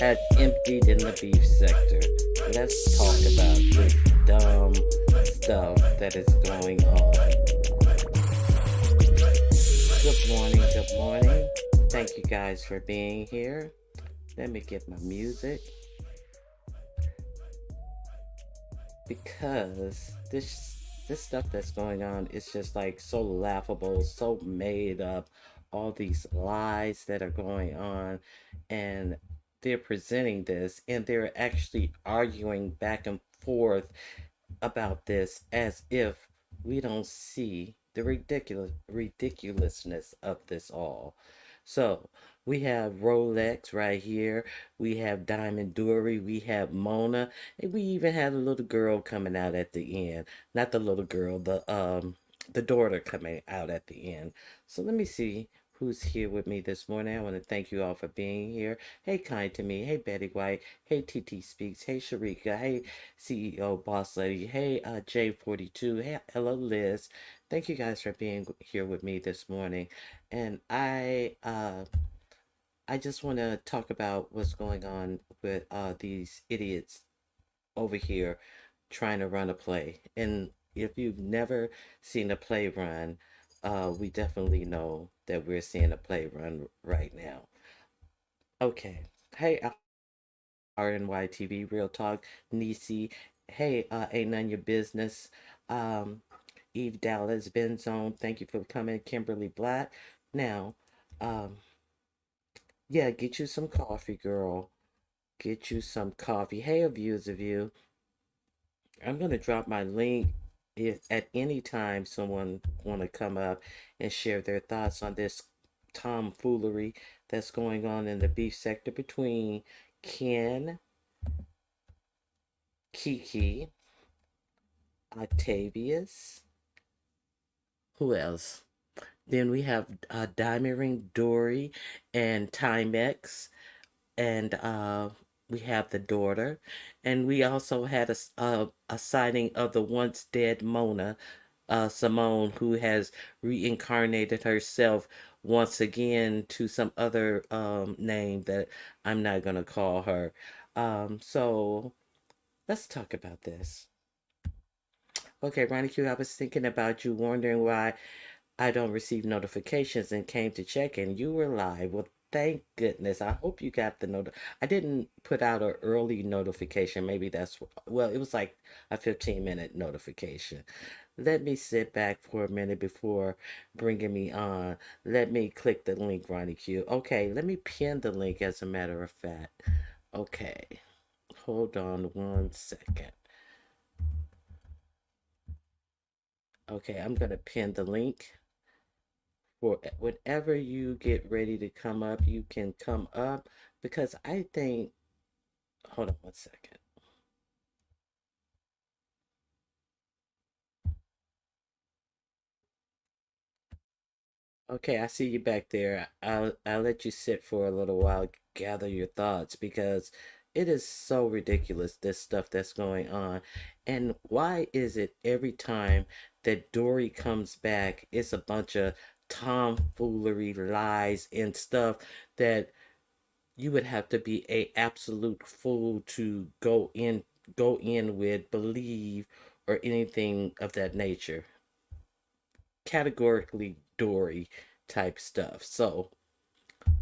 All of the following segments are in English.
has emptied in the beef sector. Let's talk about this dumb stuff that is going on. Good morning, good morning. Thank you guys for being here. Let me get my music because this stuff that's going on is just like so laughable, so made up. All these lies that are going on, and they're presenting this, and they're actually arguing back and forth about this as if we don't see the ridiculousness of this all. So we have Rolex right here. We have Diamond Dory. We have Mona, and we even had a little girl coming out at the end. Not the little girl, the daughter coming out at the end. So let me see who's here with me this morning. I want to thank you all for being here. Hey, Kind to Me. Hey, Betty White. Hey, TT Speaks. Hey, Sharika. Hey, CEO Boss Lady. Hey, J42. Hey, hello, Liz. Thank you guys for being here with me this morning. And I just want to talk about what's going on with these idiots over here trying to run a play. And if you've never seen a play run, we definitely know that we're seeing a play run right now. Okay. Hey, RNY TV, Real Talk, Nisi. Hey, ain't none your business. Um, Eve Dallas, Ben Zone, thank you for coming. Kimberly Black. Now, um, yeah, get you some coffee, girl. Get you some coffee. Hey, viewers of you. I'm gonna drop my link if at any time someone want to come up and share their thoughts on this tomfoolery that's going on in the beef sector between Ken, Kiki, Octavius. Who else? Then we have Diamond Ring Dory and Timex, and we have the daughter, and we also had a sighting of the once dead Mona, Simone, who has reincarnated herself once again to some other name that I'm not gonna call her. So let's talk about this. Okay, Ronnie Q, I was thinking about you, wondering why I don't receive notifications and came to check and you were live. Well, thank goodness. I hope you got the I didn't put out an early notification. Maybe that's, well, it was like a 15-minute notification. Let me sit back for a minute before bringing me on. Let me click the link, Ronnie Q. Okay, let me pin the link as a matter of fact. Okay, hold on 1 second. Okay, I'm going to pin the link. For whenever you get ready to come up, you can come up because I think, hold on 1 second. Okay, I see you back there. I'll let you sit for a little while, gather your thoughts because it is so ridiculous this stuff that's going on. And why is it every time that Dory comes back, it's a bunch of tomfoolery, lies, and stuff that you would have to be a absolute fool to go in with, believe, or anything of that nature. Categorically Dory type stuff. So,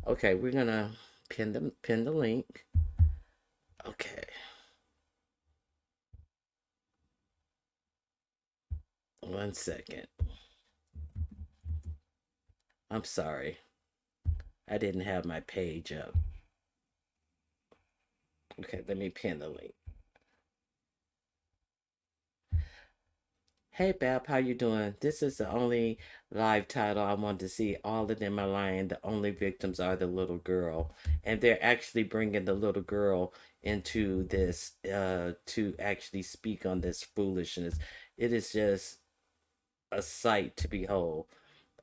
okay, we're gonna pin the link. Okay, 1 second. I'm sorry. I didn't have my page up. Okay, let me pin the link. Hey Bab, how you doing? This is the only live title I want to see. All of them are lying. The only victims are the little girl, and they're actually bringing the little girl into this to actually speak on this foolishness. It is just a sight to behold.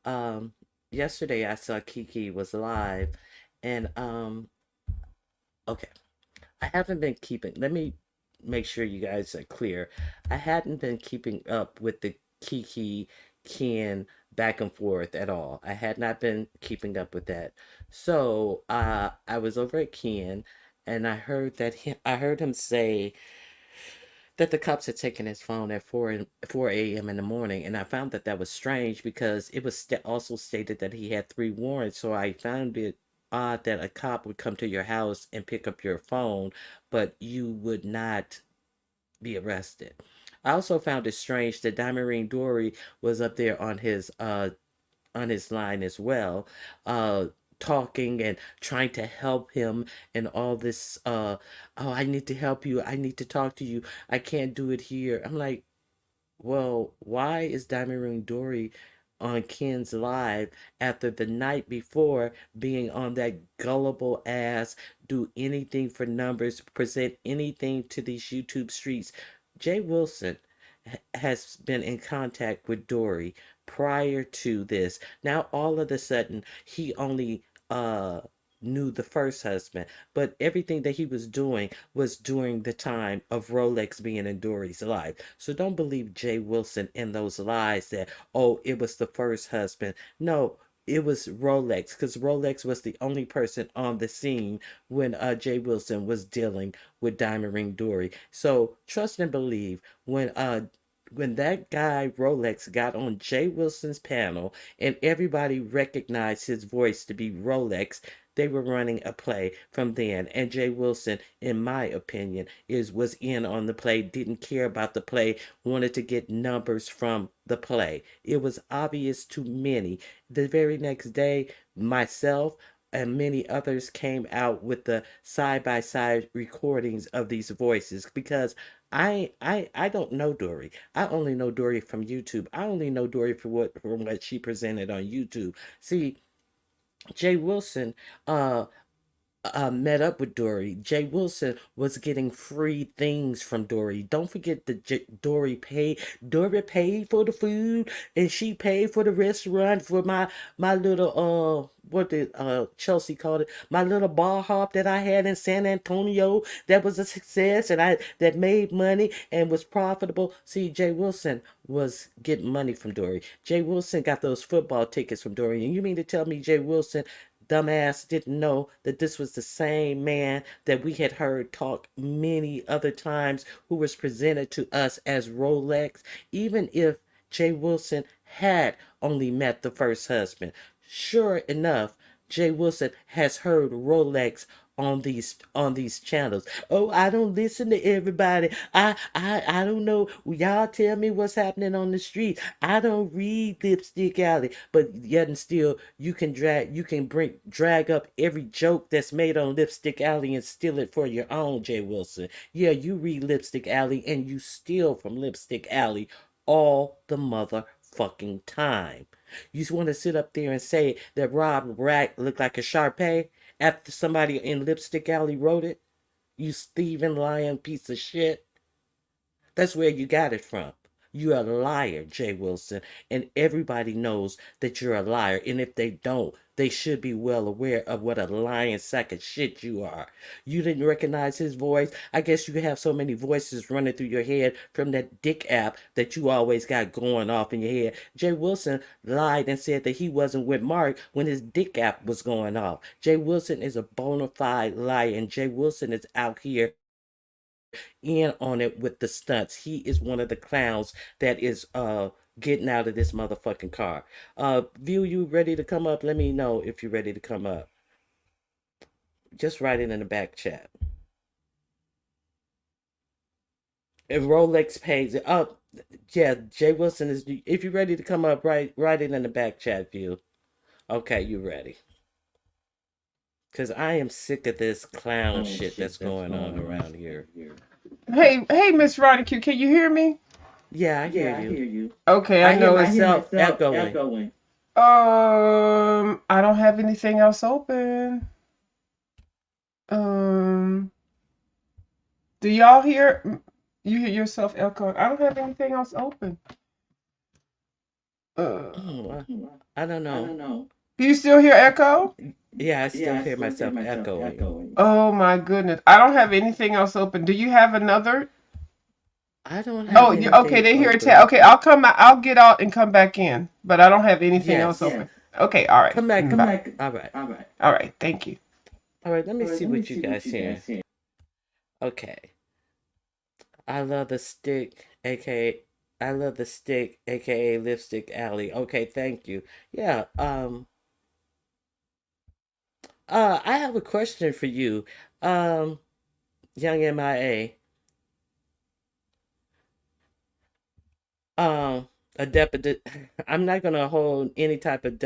Um, Yesterday I saw Kiki was live, and okay, I haven't been keeping. Let me make sure you guys are clear. I hadn't been keeping up with the Kiki-Ken back and forth at all. I had not been keeping up with that. So I was over at Ken, and I heard him say that the cops had taken his phone at 4 a.m. in the morning, and I found that that was strange because it was also stated that he had 3 warrants. So I found it odd that a cop would come to your house and pick up your phone, but you would not be arrested. I also found it strange that Diamond Dory was up there on his line as well, uh, talking and trying to help him and all this. Oh, I need to help you. I need to talk to you. I can't do it here. I'm like, well, why is Diamond Ring Dory on Ken's live after the night before being on that gullible ass, do anything for numbers, present anything to these YouTube streets? Jay Wilson has been in contact with Dory prior to this. Now all of a sudden he only knew the first husband, but everything that he was doing was during the time of Rolex being in Dory's life. So don't believe Jay Wilson in those lies that, oh, it was the first husband. No, it was Rolex, because Rolex was the only person on the scene when Jay Wilson was dealing with Diamond Ring Dory. So trust and believe when that guy Rolex got on Jay Wilson's panel and everybody recognized his voice to be Rolex, they were running a play from then. And Jay Wilson, in my opinion, was in on the play, didn't care about the play, wanted to get numbers from the play. It was obvious to many. The very next day, myself and many others came out with the side by side recordings of these voices because I don't know Dory. I only know Dory from YouTube. I only know Dory from what she presented on YouTube. See, Jay Wilson met up with Dory. Jay Wilson was getting free things from Dory. Don't forget that Dory paid for the food and she paid for the restaurant for my little what did Chelsea called it? My little bar hop that I had in San Antonio that was a success and I that made money and was profitable. See, Jay Wilson was getting money from Dory. Jay Wilson got those football tickets from Dory. And you mean to tell me Jay Wilson dumbass didn't know that this was the same man that we had heard talk many other times who was presented to us as Rolex, even if Jay Wilson had only met the first husband. Sure enough, Jay Wilson has heard Rolex on these channels. Oh, I don't listen to everybody. I don't know. Y'all tell me what's happening on the street. I don't read Lipstick Alley, but yet and still you can drag up every joke that's made on Lipstick Alley and steal it for your own, Jay Wilson. Yeah, you read Lipstick Alley and you steal from Lipstick Alley all the motherfucking time. You just want to sit up there and say that Rob Rack looked like a Sharpay after somebody in Lipstick Alley wrote it? You Stephen lying piece of shit. That's where you got it from. You're a liar, Jay Wilson, and everybody knows that you're a liar. And if they don't, they should be well aware of what a lying sack of shit you are. You didn't recognize his voice. I guess you have so many voices running through your head from that dick app that you always got going off in your head. Jay Wilson lied and said that he wasn't with Mark when his dick app was going off. Jay Wilson is a bona fide liar, and Jay Wilson is out here in on it with the stunts. He is one of the clowns that is getting out of this motherfucking car. View, you ready to come up? Let me know if you're ready to come up. Just write it in the back chat. If Rolex pays it up, yeah, Jay Wilson is. If you're ready to come up, write it in the back chat, View. Okay, you ready? Cause I am sick of this clown shit that's going on around here. Hey, Miss Ronicue, can you hear me? Yeah, I hear you. Okay, I I hear know it's. myself echoing. I don't have anything else open. Um, do y'all hear? You hear yourself echoing? I don't have anything else open. Oh, I don't know. Do you still hear echo? Yeah, I still hear myself echoing. Oh my goodness, I don't have anything else open. Do you have another? I don't have Oh, okay. anything They hear a open. tap. Okay, I'll come. I'll get out and come back in. But I don't have anything else Yes. open. Okay, all right. Come back. Bye. All right. All right. Thank you. All right, let me All right, see let me what you see what guys you guys saying. saying. Okay. I love the stick, aka I love the stick, aka lipstick alley. Okay, thank you. Yeah, I have a question for you. Um, young MIA. Um, a depo I'm not gonna hold any type of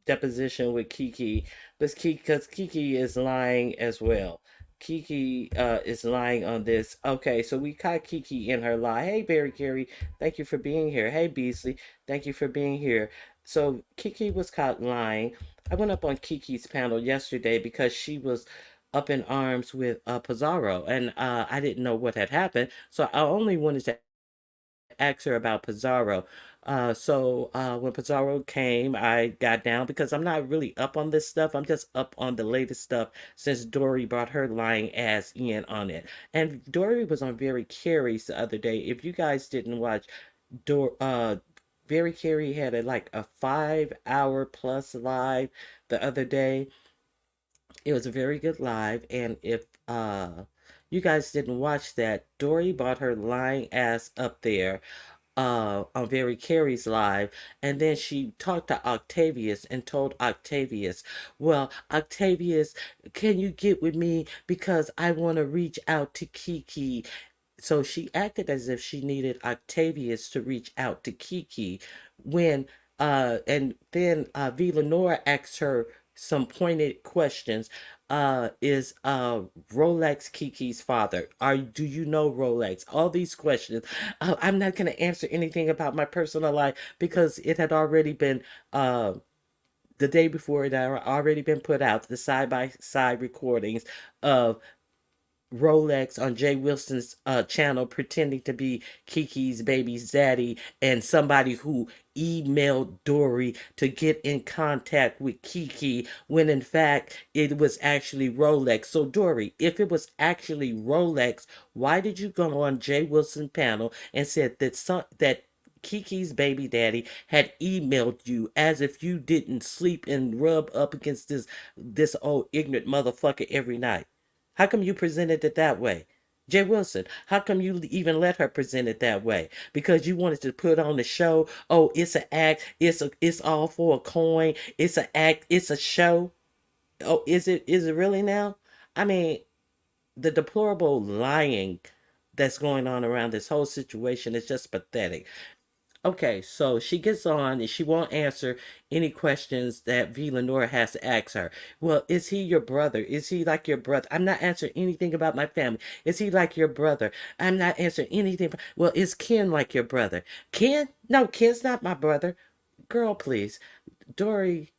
deposition with Kiki, but because Kiki is lying as well. Kiki is lying on this. Okay, so we caught Kiki in her lie. Hey, Barry Carey, thank you for being here. Hey, Beasley, thank you for being here. So Kiki was caught lying. I went up on Kiki's panel yesterday because she was up in arms with Pizarro, and I didn't know what had happened. So I only wanted to ask her about Pizarro. So when Pizarro came, I got down because I'm not really up on this stuff. I'm just up on the latest stuff since Dory brought her lying ass in on it. And Dory was on Very Curious the other day. If you guys didn't watch, Very Carey had like a 5 hour plus live the other day. It was a very good live, and if you guys didn't watch that, Dory brought her lying ass up there on Very Carey's live, and then she talked to Octavius and told Octavius, well, Octavius, can you get with me because I want to reach out to Kiki. So she acted as if she needed Octavius to reach out to Kiki when and then V Lenora asked her some pointed questions. Is Rolex Kiki's father? Do you know Rolex? All these questions. I'm not going to answer anything about my personal life because it had already been the day before it had already been put out. The side by side recordings of Rolex on Jay Wilson's channel pretending to be Kiki's baby's daddy and somebody who emailed Dory to get in contact with Kiki when in fact it was actually Rolex. So Dory, if it was actually Rolex, why did you go on Jay Wilson panel and said that Kiki's baby daddy had emailed you as if you didn't sleep and rub up against this old ignorant motherfucker every night? How come you presented it that way? Jay Wilson, how come you even let her present it that way? Because you wanted to put on the show. Oh, it's an act. It's all for a coin. It's an act. It's a show. Oh, is it really now? I mean, the deplorable lying that's going on around this whole situation is just pathetic. Okay, so she gets on and she won't answer any questions that V. Lenore has to ask her. Well, is he your brother? Is he like your brother? I'm not answering anything about my family. Is he like your brother? I'm not answering anything. Well, is Ken like your brother? Ken? No, Ken's not my brother. Girl, please. Dory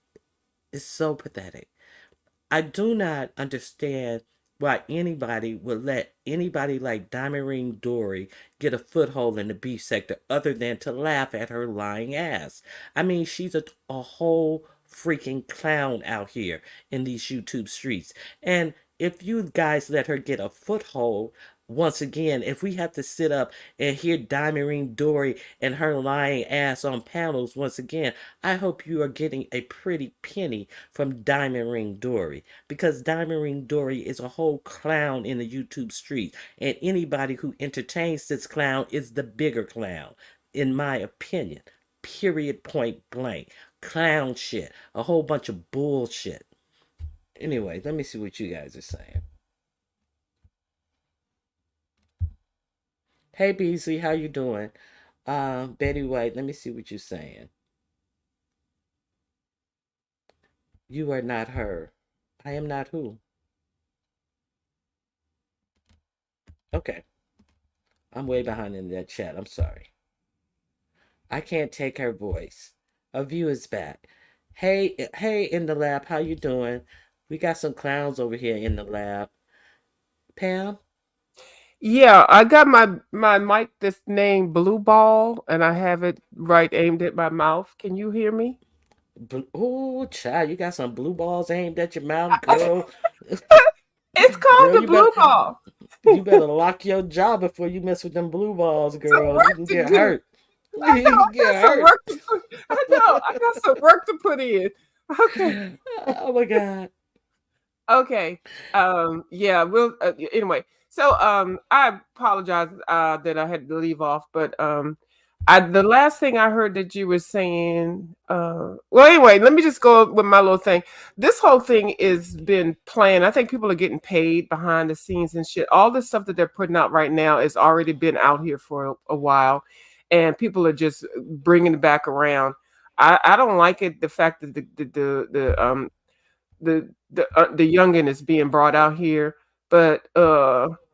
is so pathetic. I do not understand why anybody would let anybody like Diamond Ring Dory get a foothold in the beef sector other than to laugh at her lying ass. I mean, she's a whole freaking clown out here in these YouTube streets. And if you guys let her get a foothold, once again, if we have to sit up and hear Diamond Ring Dory and her lying ass on panels once again, I hope you are getting a pretty penny from Diamond Ring Dory because Diamond Ring Dory is a whole clown in the YouTube street, and anybody who entertains this clown is the bigger clown, in my opinion. Period, point blank. Clown shit. A whole bunch of bullshit. Anyway, let me see what you guys are saying. Hey Beasley, how you doing? Betty White, let me see what you're saying. You are not her. I am not who? Okay. I'm way behind in that chat. I'm sorry. I can't take her voice. A view is back. Hey, in the lab, how you doing? We got some clowns over here in the lab. Pam, Yeah, I got my mic this name Blue Ball, and I have it right aimed at my mouth. Can you hear me? oh, child, you got some blue balls aimed at your mouth, girl. It's called Girl, the Blue Ball. you better lock your jaw before you mess with them blue balls, Some girl. You work can to get do. hurt. I You know I can get got some hurt. work to put. I know I got some work to put in. Okay. Oh my God. Okay. Yeah, we'll anyway. So I apologize that I had to leave off, but I the last thing I heard that you were saying well anyway, let me just go with my little thing. This whole thing is been planned. I think people are getting paid behind the scenes and shit. All the stuff that they're putting out right now has already been out here for a while, and people are just bringing it back around. I don't like it, the fact that the youngin is being brought out here, but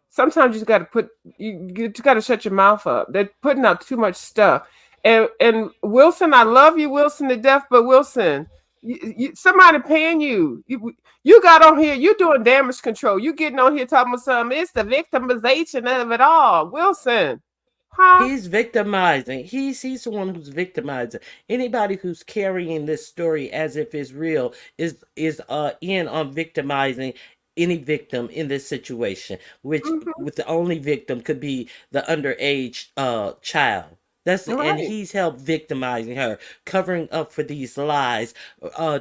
sometimes you just got to you just got to shut your mouth up. They're putting out too much stuff. And Wilson, I love you, Wilson, to death, but Wilson, somebody paying you got on here, you doing damage control, you getting on here talking about something. It's the victimization of it all, Wilson, huh? He's victimizing. He's the one who's victimizing. Anybody who's carrying this story as if it's real is in on victimizing any victim in this situation, which Hmm. with the only victim could be the underage child. And Right. he's helped victimizing her, covering up for these lies,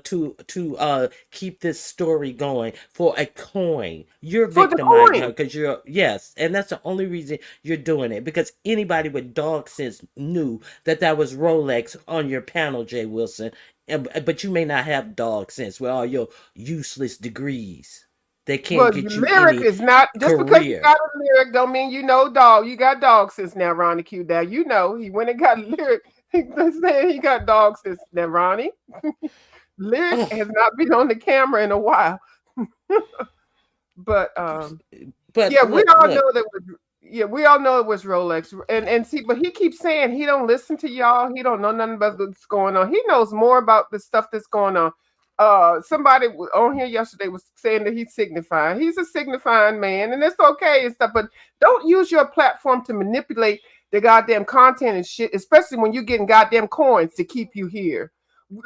to keep this story going for a coin. You're For the victimizing her coin. because you're yes, and that's the only reason you're doing it because anybody with dog sense knew that that was Rolex on your panel, Jay Wilson. But you may not have dog sense with all your useless degrees. They can't Well, get you lyric any is not just because you career. got a lyric don't mean you know dog. You got dog since now, Ronnie Q. Now you know he went and got a lyric. He's saying he got dog since now, Ronnie. Lyric Oh, has not been on the camera in a while, but but yeah, we look, all look. know that was yeah, we all know it was Rolex. And see, but he keeps saying he don't listen to y'all. He don't know nothing about what's going on. He knows more about the stuff that's going on. Somebody on here yesterday was saying that he's signifying. He's a signifying man, and it's okay and stuff. But don't use your platform to manipulate the goddamn content and shit, especially when you're getting goddamn coins to keep you here.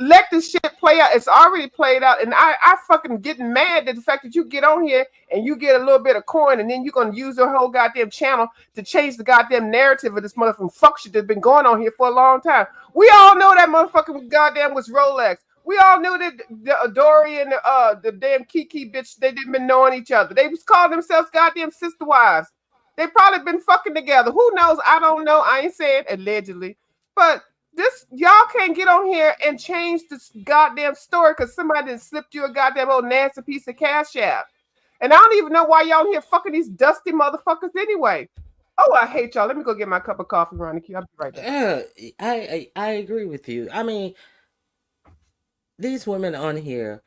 Let this shit play out. It's already played out, and I fucking getting mad at the fact that you get on here and you get a little bit of coin, and then you're gonna use your whole goddamn channel to change the goddamn narrative of this motherfucking fuck shit that's been going on here for a long time. We all know that motherfucking goddamn was Rolex. We all knew that the Dory and the damn Kiki bitch, they didn't been knowing each other. They was calling themselves goddamn sister wives. They probably been fucking together. Who knows? I don't know. I ain't saying allegedly, but this y'all can't get on here and change this goddamn story because somebody done slipped you a goddamn old nasty piece of cash app. And I don't even know why y'all here fucking these dusty motherfuckers anyway. Oh, I hate y'all. Let me go get my cup of coffee, Ronnie. I'll be right back. Uh, I agree with you. I mean, these women on here,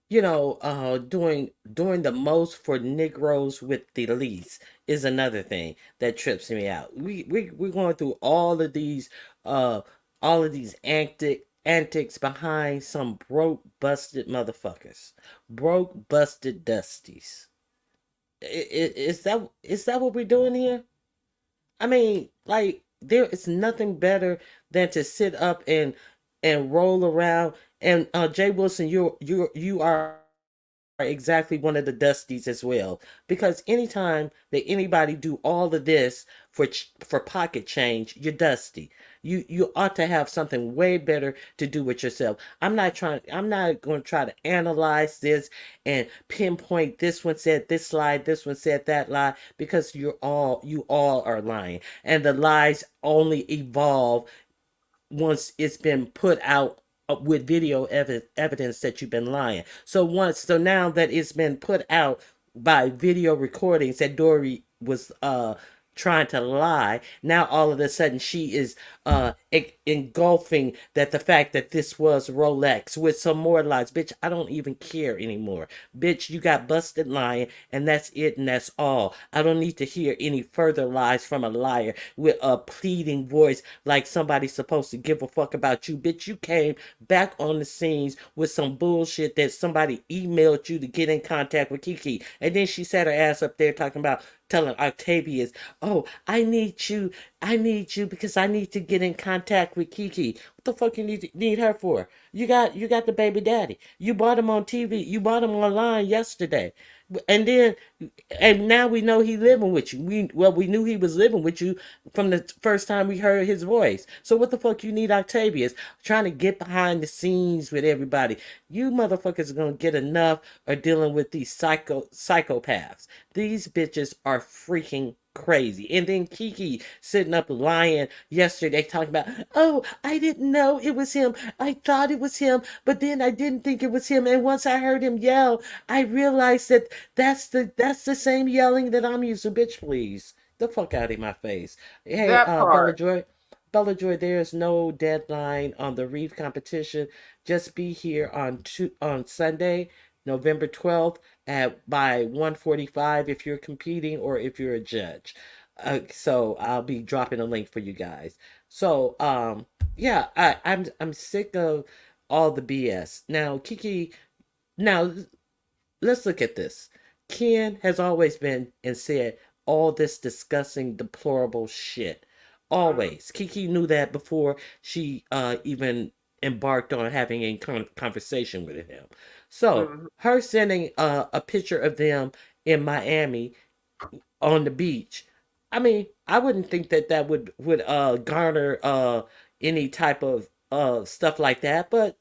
doing the most for Negroes with the least is another thing that trips me out. We're going through uh all of these antics behind some broke busted motherfuckers, broke busted dusties. Is that what we're doing here? I mean, like there is nothing better than to sit up and roll around. And Jay Wilson, you are exactly one of the dusties as well. Because anytime that anybody do all of this for pocket change, you're dusty. You ought to have something way better to do with yourself. I'm not going to try to analyze this and pinpoint this one said this lie, this one said that lie, because you all are lying, and the lies only evolve once it's been put out with video evidence that you've been lying. So now that it's been put out by video recordings that Dory was trying to lie, now all of a sudden she is engulfing that the fact that this was Rolex with some more lies. Bitch, I don't even care anymore. Bitch, you got busted lying, and that's it, and that's all. I don't need to hear any further lies from a liar with a pleading voice like somebody's supposed to give a fuck about you. Bitch, you came back on the scenes with some bullshit that somebody emailed you to get in contact with Kiki. And then she sat her ass up there talking about telling Octavius, oh, I need you because I need to get in contact with Kiki. What the fuck you need her for? You got the baby daddy. You bought him on TV. You bought him online yesterday, and then and now we know he living with you. We knew he was living with you from the first time we heard his voice. So what the fuck you need Octavius trying to get behind the scenes with everybody? You motherfuckers are gonna get enough of dealing with these psychopaths. These bitches are freaking crazy. And then Kiki sitting up lying yesterday talking about, oh, I didn't know it was him. I thought it was him, but then I didn't think it was him. And once I heard him yell, I realized that that's the same yelling that I'm used to. Bitch, please. The fuck out of my face. Hey, That Bella part. Joy. Bella Joy, there is no deadline on the Reeve competition. Just be here on Sunday, November 12th at by 1:45 if you're competing or if you're a judge. So I'll be dropping a link for you guys. So yeah, I'm sick of all the BS. Now Kiki, now let's look at this. Ken has always been and said all this disgusting, deplorable shit. Mm-hmm. Always. Kiki knew that before she even embarked on having a conversation with him. So, Mm-hmm. her sending a picture of them in Miami on the beach. I mean, I wouldn't think that that would garner any type of stuff like that, but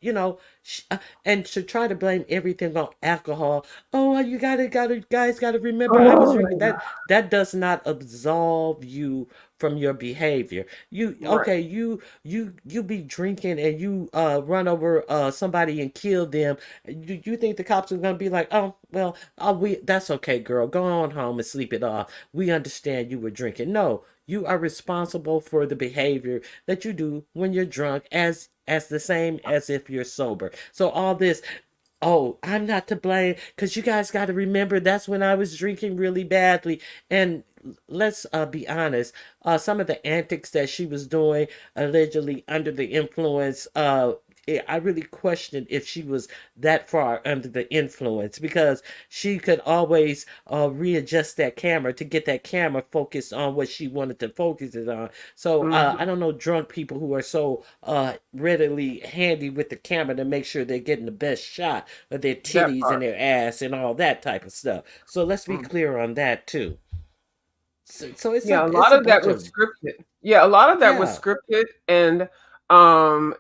and to try to blame everything on alcohol. Oh, you gotta guys gotta remember I was drinking. Oh, That does not absolve you from your behavior. You right. okay, you be drinking and you run over somebody and kill them. You think the cops are gonna be like, oh well, we that's okay, girl, go on home and sleep it off. We understand you were drinking. No, you are responsible for the behavior that you do when you're drunk, as the same as if you're sober. So all this, oh, I'm not to blame because you guys got to remember that's when I was drinking really badly. And let's be honest, some of the antics that she was doing, allegedly under the influence, I really questioned if she was that far under the influence because she could always readjust that camera to get that camera focused on what she wanted to focus it on. So I Mm-hmm. don't know drunk people who are so readily handy with the camera to make sure they're getting the best shot of their That titties and part. their ass and all that type of stuff. So let's be Mm. clear on that too. So it's a Yeah, a it's lot a of that bunch was of scripted. Yeah, a lot of that was yeah. scripted, and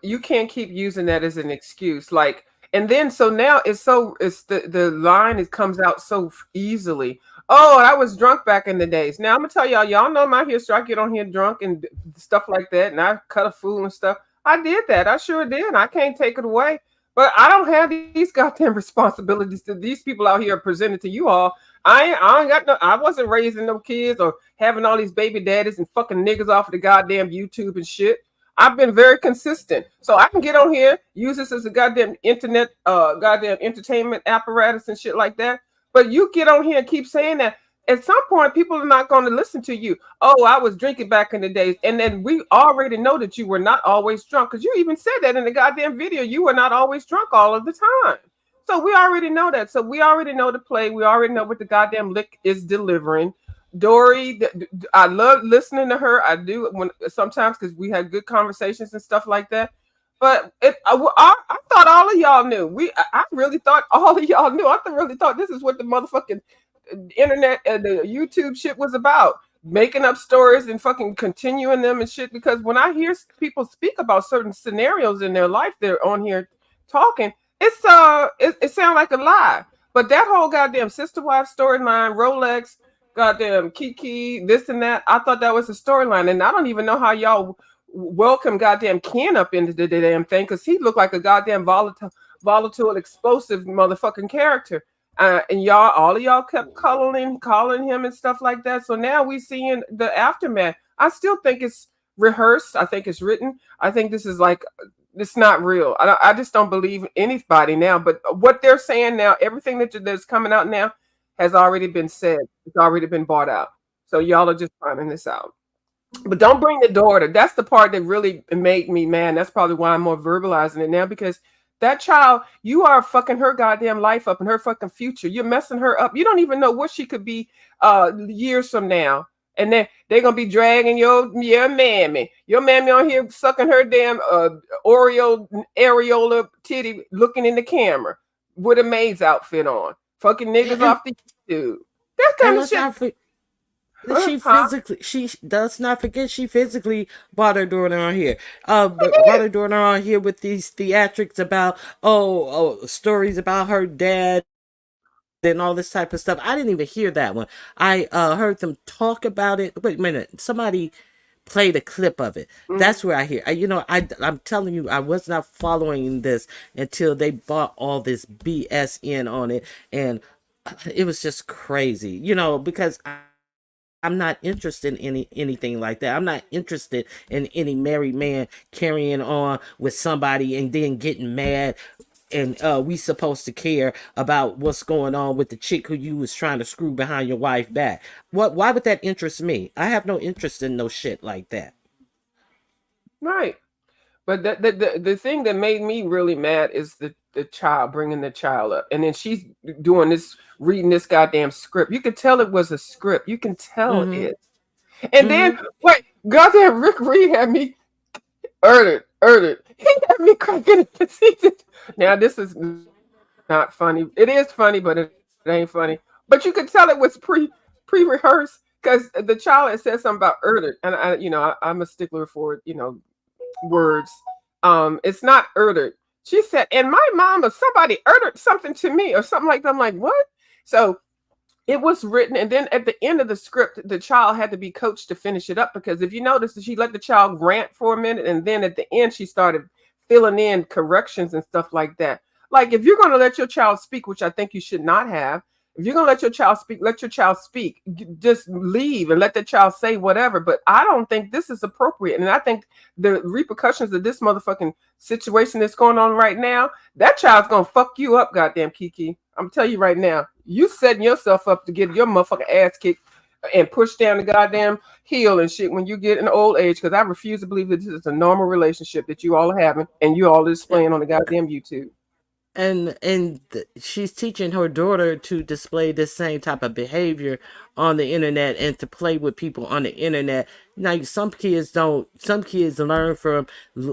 you can't keep using that as an excuse. Like, and then so now it's the line it comes out so easily. Oh, I was drunk back in the days. Now I'm gonna tell y'all know my history. I get on here drunk and stuff like that, and I cut a fool and stuff. I did that. I sure did. I can't take it away. But I don't have these goddamn responsibilities that these people out here are presented to you all. I ain't got no. I wasn't raising no kids or having all these baby daddies and fucking niggas off of the goddamn YouTube and shit. I've been very consistent. So I can get on here, use this as a goddamn internet, goddamn entertainment apparatus and shit like that. But you get on here and keep saying that. At some point, people are not going to listen to you. Oh, I was drinking back in the days. And then we already know that you were not always drunk because you even said that in the goddamn video. You were not always drunk all of the time. So we already know that. So we already know the play. We already know what the goddamn lick is delivering. Dory, I love listening to her. I do when sometimes because we had good conversations and stuff like that. But I thought all of y'all knew. I really thought all of y'all knew. Really thought this is what the motherfucking internet and the YouTube shit was about. Making up stories and fucking continuing them and shit. Because when I hear people speak about certain scenarios in their life, they're on here talking. It sounds like a lie. But that whole goddamn sister wife storyline, Rolex, goddamn Kiki, this and that. I thought that was a storyline, and I don't even know how y'all welcome goddamn Ken up into the damn thing because he looked like a goddamn volatile, explosive motherfucking character. And y'all, all of y'all kept calling him and stuff like that. So now we seeing the aftermath. I still think it's rehearsed. I think it's written. I think this is like it's not real. I just don't believe anybody now. But what they're saying now, everything that's coming out now, has already been said. It's already been bought out. So y'all are just finding this out. But don't bring the daughter. That's the part that really made me mad. That's probably why I'm more verbalizing it now because that child, you are fucking her goddamn life up and her fucking future. You're messing her up. You don't even know what she could be years from now. And then they're gonna be dragging your mammy. Your mammy on here sucking her damn Oreo areola titty looking in the camera with a maid's outfit on. Fucking niggas And off the YouTube. That and kind of let's shit. not she Huh? physically she does not forget she physically brought her daughter on here. But brought her daughter on here with these theatrics about stories about her dad and all this type of stuff. I didn't even hear that one. I heard them talk about it. Wait a minute, somebody played a clip of it. That's Mm. where I hear. I'm telling you, I was not following this until they bought all this BS in on it, and it was just crazy. Because I'm not interested in anything like that. I'm not interested in any married man carrying on with somebody and then getting mad and we supposed to care about what's going on with the chick who you was trying to screw behind your wife back. Why would that interest me? I have no interest in no shit like that. Right. But the thing that made me really mad is the child, bringing the child up, and then she's doing this, reading this goddamn script. You could tell it was a script. You can tell Mm-hmm. it. And then Mm-hmm. wait, goddamn Rick Reed had me earned. He had me cracking up. Now this is not funny. It is funny, but it ain't funny. But you could tell it was pre-rehearsed because the child had said something about earned, and I'm a stickler for words. It's not uttered. She said, and my mom or somebody uttered something to me or something like that. I'm like, what? So it was written, and then at the end of the script, the child had to be coached to finish it up because if you notice, she let the child rant for a minute, and then at the end, she started filling in corrections and stuff like that. Like if you're going to let your child speak, which I think you should not have, if you're going to let your child speak, let your child speak. Just leave and let the child say whatever. But I don't think this is appropriate, and I think the repercussions of this motherfucking situation that's going on right now, that child's gonna fuck you up, goddamn Kiki. I'm telling you right now, you setting yourself up to get your motherfucking ass kicked and pushed down the goddamn hill and shit when you get in old age. Because I refuse to believe that this is a normal relationship that you all are having and you all are displaying on the goddamn YouTube. She's teaching her daughter to display this same type of behavior on the internet and to play with people on the internet. Now some kids don't, some kids learn from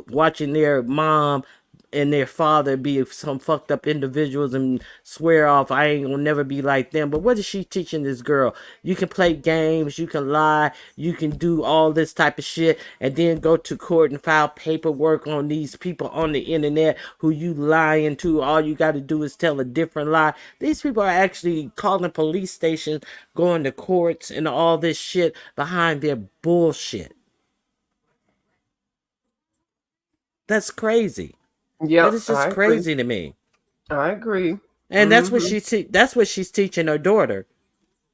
watching their mom and their father be some fucked up individuals and swear off, I ain't gonna never be like them. But what is she teaching this girl? You can play games, you can lie, you can do all this type of shit, and then go to court and file paperwork on these people on the internet who you lying to. All you got to do is tell a different lie. These people are actually calling police stations, going to courts, and all this shit behind their bullshit. That's crazy. That Yep, is I just agree. crazy to me. I agree. And Mm-hmm. that's what she's teaching her daughter,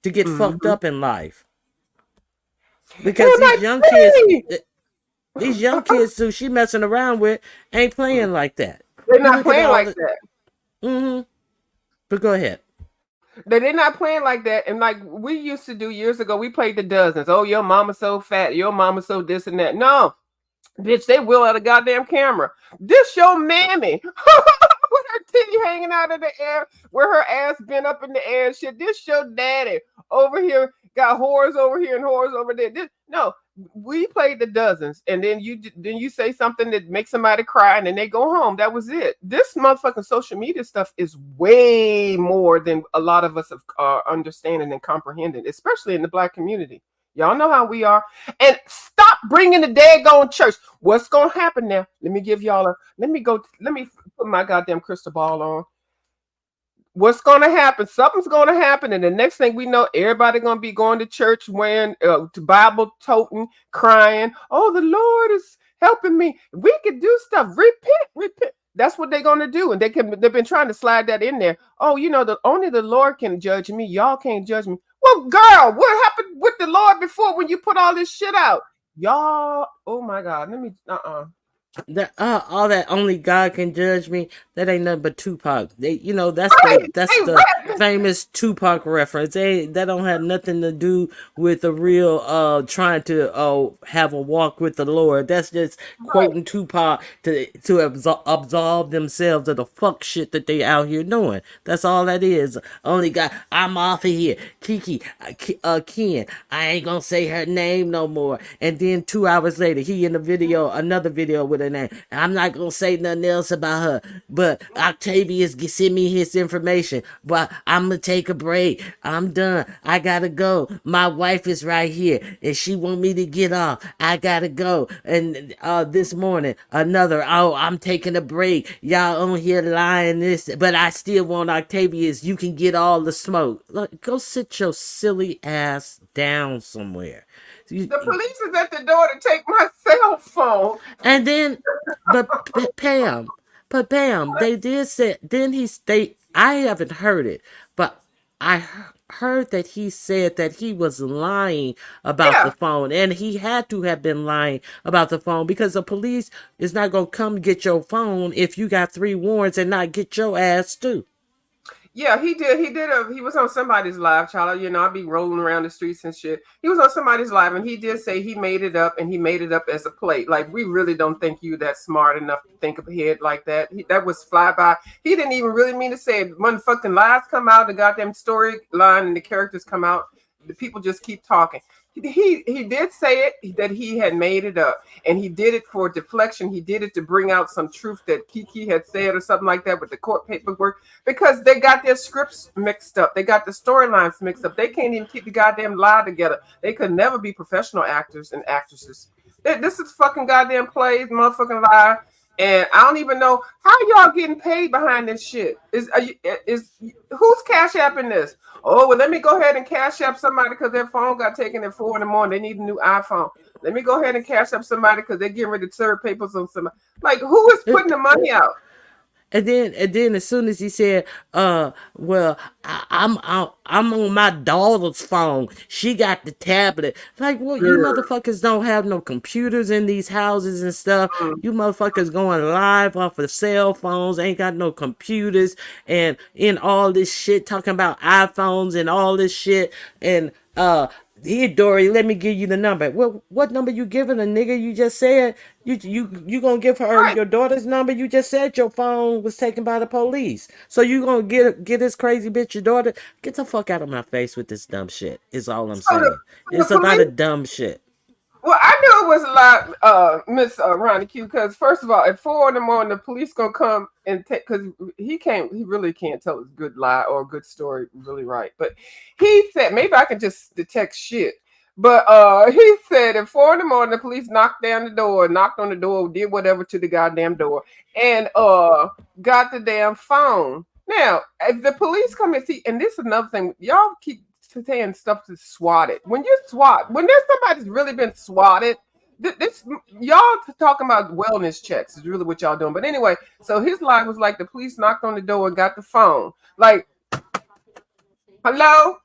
to get fucked Mm-hmm. up in life. Because And I'm like, these young kids who she messing around with ain't playing like that. they're You not look at playing all like the that. mm-hmm. But go ahead. They're not playing like that. And like we used to do years ago, we played the dozens. Oh, your mama's so fat. Your mama's so this and that. No, bitch, they will at a goddamn camera. This your mammy. With her titty hanging out of the air, with her ass bent up in the air and shit. This your daddy over here got whores over here and whores over there. No, we played the dozens, and then you say something that makes somebody cry, and then they go home. That was it. This motherfucking social media stuff is way more than a lot of us are understanding and comprehending, especially in the black community. Y'all know how we are. And stop bringing the daggone church. What's going to happen now? Let me put my goddamn crystal ball on. What's going to happen? Something's going to happen. And the next thing we know, everybody going to be going to church wearing Bible toting, crying. Oh, the Lord is helping me. We can do stuff. Repent. That's what they're going to do. And they've been trying to slide that in there. Oh, only the Lord can judge me. Y'all can't judge me. Well, girl, what happened with the Lord before when you put all this shit out? Y'all, oh my God. Let me. That all that only God can judge me. That ain't nothing but Tupac. Right. That's They the rapping. famous Tupac reference. That don't have nothing to do with the real trying to have a walk with the Lord. That's just Right. quoting Tupac to absolve themselves of the fuck shit that they out here doing. That's all that is. Only God. I'm off of here. Ken. I ain't gonna say her name no more. And then 2 hours later, he in the video, another video with her name. I'm not gonna say nothing else about her. But Octavius send me his information. But I'm gonna take a break. I'm done. I gotta go. My wife is right here, and she want me to get off. I gotta go. And this morning, another. Oh, I'm taking a break. Y'all on here lying this, but I still want Octavius. You can get all the smoke. Look, go sit your silly ass down somewhere. You, The police is at the door to take my cell phone. and then, Pam, they did say. Then he state. I haven't heard it, but I heard that he said that he was lying about the Yeah. phone, and he had to have been lying about the phone because the police is not gonna come get your phone if you got 3 warrants and not get your ass too. Yeah, he did. He was on somebody's live, child. You know, I'd be rolling around the streets and shit. He was on somebody's live, and he did say he made it up, and he made it up as a plate. Like, we really don't think you that smart enough to think ahead like that. That was flyby. He didn't even really mean to say it. When fucking lies come out, the goddamn storyline and the characters come out, the people just keep talking. He did say it that he had made it up, and he did it for deflection. He did it to bring out some truth that Kiki had said or something like that with the court paperwork, because they got their scripts mixed up. They got the storylines mixed up. They can't even keep the goddamn lie together. They could never be professional actors and actresses. This is fucking goddamn plays, motherfucking lie. And I don't even know how y'all getting paid behind this shit. Is who's cash apping this? Oh, well, let me go ahead and cash app somebody because their phone got taken at 4 in the morning. They need a new iPhone. Let me go ahead and cash up somebody because they're getting ready to serve papers on somebody. Like, who is putting the money out? And then as soon as he said, well, I'm on my daughter's phone. She got the tablet. Like, well, you motherfuckers don't have no computers in these houses and stuff. Mm. You motherfuckers going live off of cell phones, ain't got no computers, and in all this shit talking about iPhones and all this shit. And here, Dory, let me give you the number. Well, what number you giving a nigga? You just said you gonna give her Right. your daughter's number? You just said your phone was taken by the police. So you gonna get this crazy bitch your daughter? Get the fuck out of my face with this dumb shit. Is all I'm So saying. the It's a lot police. of dumb shit. Well, I knew it was a lot, Miss Ronnie Q. Because first of all, at 4 in the morning, the police gonna come and take. Because he can't, he really can't tell a good lie or a good story really right. But he said maybe I can just detect shit. But he said at 4 in the morning, the police knocked down the door, knocked on the door, did whatever to the goddamn door, and got the damn phone. Now, if the police come and see, and this is another thing, y'all keep saying stuff is swatted. When you swat, when there's somebody's really been swatted, this y'all talking about wellness checks is really what y'all doing. But anyway, so his line was like the police knocked on the door and got the phone. Like, hello,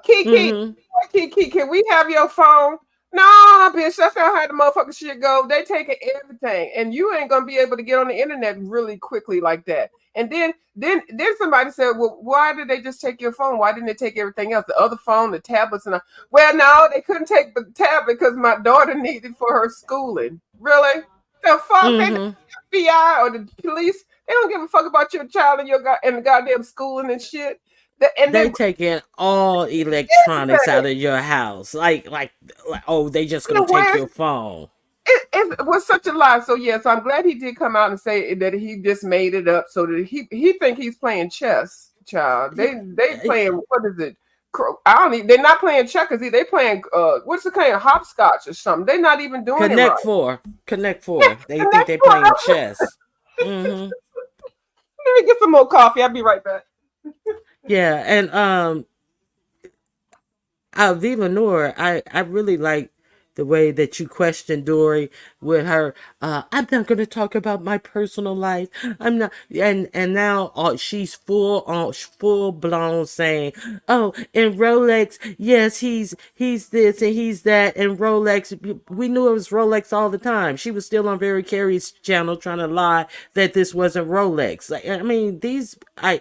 Kiki, Mm-hmm. Kiki, can we have your phone? No, bitch, that's not how the motherfucking shit go. They taking everything, and you ain't gonna be able to get on the internet really quickly like that. And then somebody said, "Well, why did they just take your phone? Why didn't they take everything else? The other phone, the tablets, and all?" Well, no, they couldn't take the tablet because my daughter needed for her schooling. Really? The fuck? They the Mm-hmm. FBI or the police? They don't give a fuck about your child and and the goddamn schooling and shit. And They then taking all electronics out everything. of your house. Like oh, they just gonna And take where's your phone. it was such a lie. So yeah, so I'm glad he did come out and say that he just made it up so that he think he's playing chess, child. They playing what is it? I don't even, they're not playing checkers. They playing what's the kind of hopscotch or something. They're not even doing it Connect right. Four. Connect Yeah, Four. They and think that's they what playing chess. Mm-hmm. let me get some more coffee. I'll be right back. Yeah, and Viva Noor, I really like. The way that you question Dory with her, I'm not going to talk about my personal life. I'm not, and now she's full blown saying, oh, and Rolex, yes, he's this and he's that, and Rolex, we knew it was Rolex all the time. She was still on Very Carey's channel trying to lie that this wasn't Rolex. Like, I mean, I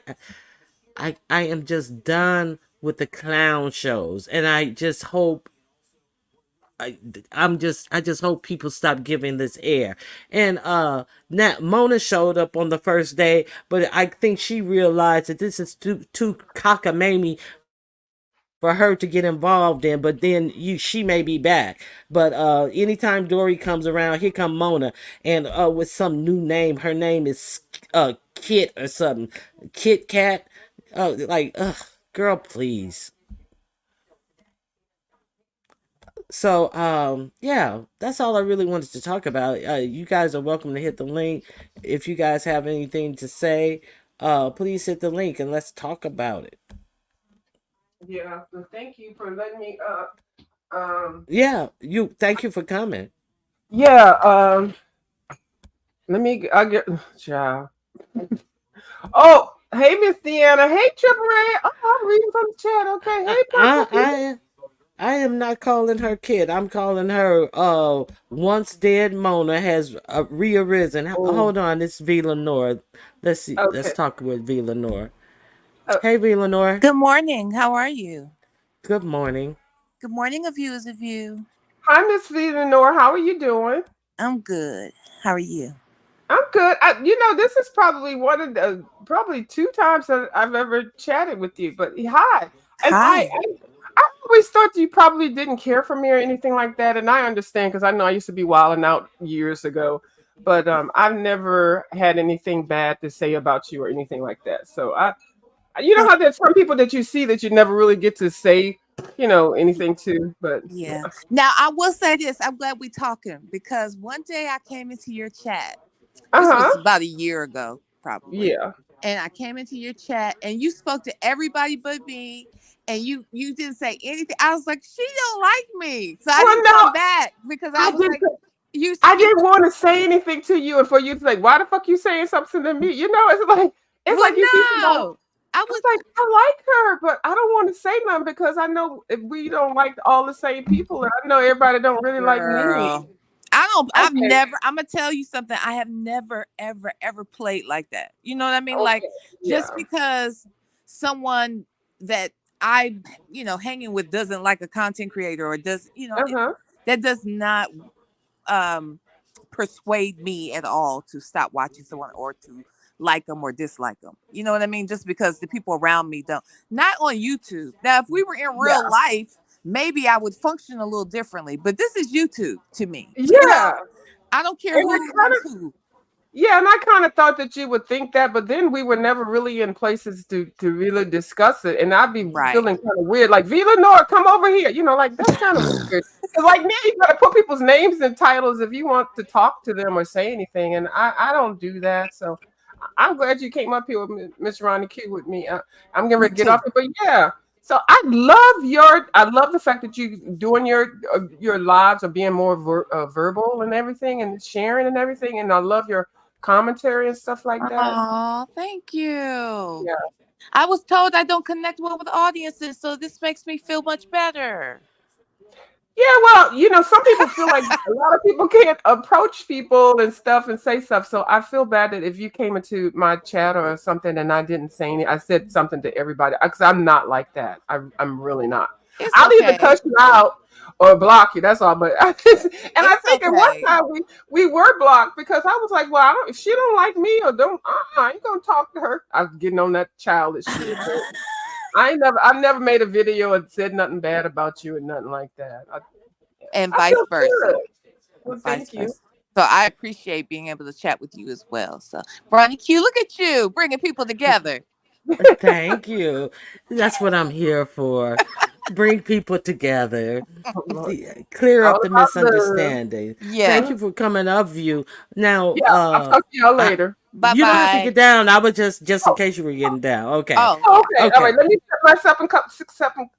am just done with the clown shows, and I just hope I, I just hope people stop giving this air. And now Mona showed up on the first day, but I think she realized that this is too cockamamie for her to get involved in. But then she may be back. But anytime Dory comes around, here come Mona, and with some new name. Her name is Kit or something, Kit Kat. Like, ugh, girl, please. So, yeah, that's all I really wanted to talk about. You guys are welcome to hit the link. If you guys have anything to say, please hit the link and let's talk about it. Yeah. So thank you for letting me up. Um. Yeah, thank you for coming. Yeah. Let me. I get. Child. Oh, hey, Miss Deanna. Hey, Triple A. Oh, I'm reading from the chat. Okay. I, Hey, I, Purple. I, I am not calling her kid. I'm calling her once dead Mona has rearisen. Oh, Hold on, it's V Lenore. Let's see. Let's okay. talk with V Lenore. Uh, Hey, V Lenore. Good morning. How are you? Good morning. Good morning, of you as of you. Hi, Miss Lenore. How are you doing? I'm good. How are you? I'm good. This is probably one of the probably two times that I've ever chatted with you. But hi, and Hi. I always thought you probably didn't care for me or anything like that, and I understand because I know I used to be wilding out years ago. But I've never had anything bad to say about you or anything like that. So you know Uh, how there's some people that you see that you never really get to say, anything to. But yeah. Now I will say this. I'm glad we talking because one day I came into your chat. uh This was huh, about a year ago, probably. yeah. And I came into your chat and you spoke to everybody but me. And you didn't say anything. I was like, she don't like me. So I Well, didn't no, come back because I I was did. like, you I you didn't want to say anything to you, and for you to like, why the fuck you saying something to me? It's well like you see somebody. no. I It's was like I like her, but I don't want to say nothing because I know if we don't like all the same people, and I know everybody don't really like me. Girl. I don't I've Okay, never I'm gonna tell you something. I have never ever played like that. You know what I mean? Like okay, just yeah, because someone that I hanging with doesn't like a content creator or does uh huh, that does not um persuade me at all to stop watching someone or to like them or dislike them. You know what I mean? Just because the people around me don't. Not on YouTube. Now, if we were in real yeah, life, maybe I would function a little differently. But this is YouTube to me. You yeah. know, I don't care And I who kind likes of who. Yeah, and I kind of thought that you would think that, but then we were never really in places to really discuss it, and I'd be Right. feeling kind of weird, like Vila Nor, come over here, like that's kind of weird. Because like now you gotta put people's names and titles if you want to talk to them or say anything, and I don't do that. So I'm glad you came up here with Miss Ronnie Q with me. I'm getting Me ready to get off too. it, but yeah. So I love the fact that you doing your lives or being more verbal and everything and sharing and everything, and I love your commentary and stuff like that. Oh, thank you. Yeah. I was told I don't connect well with audiences, so this makes me feel much better. Yeah, well, some people feel like a lot of people can't approach people and stuff and say stuff. So I feel bad that if you came into my chat or something and I didn't say anything, I said something to everybody because I'm not like that. I'm really not. It's I'll either okay. cuss you out or block you. That's all. But and I It's think at one okay. time we were blocked because I was like, well, I don't. If she don't like me or don't, I ain't gonna talk to her. I was getting on that childish shit. But I've never made a video and said nothing bad about you and nothing like that. And I vice feel versa. good. Well, And vice thank you. versa. So I appreciate being able to chat with you as well. So, Ronnie Q, look at you bringing people together. Thank you. That's what I'm here for. Bring people together. Oh, Lord. Clear All up the about love. misunderstanding. Thank Yeah. Mhm. you for coming up, view. Now, Yeah, I'll talk to y'all I later. Bye You don't have to bye. get down. I was just in Oh, case you were getting down. Okay. Oh yeah, okay. All right. Okay. Let me set myself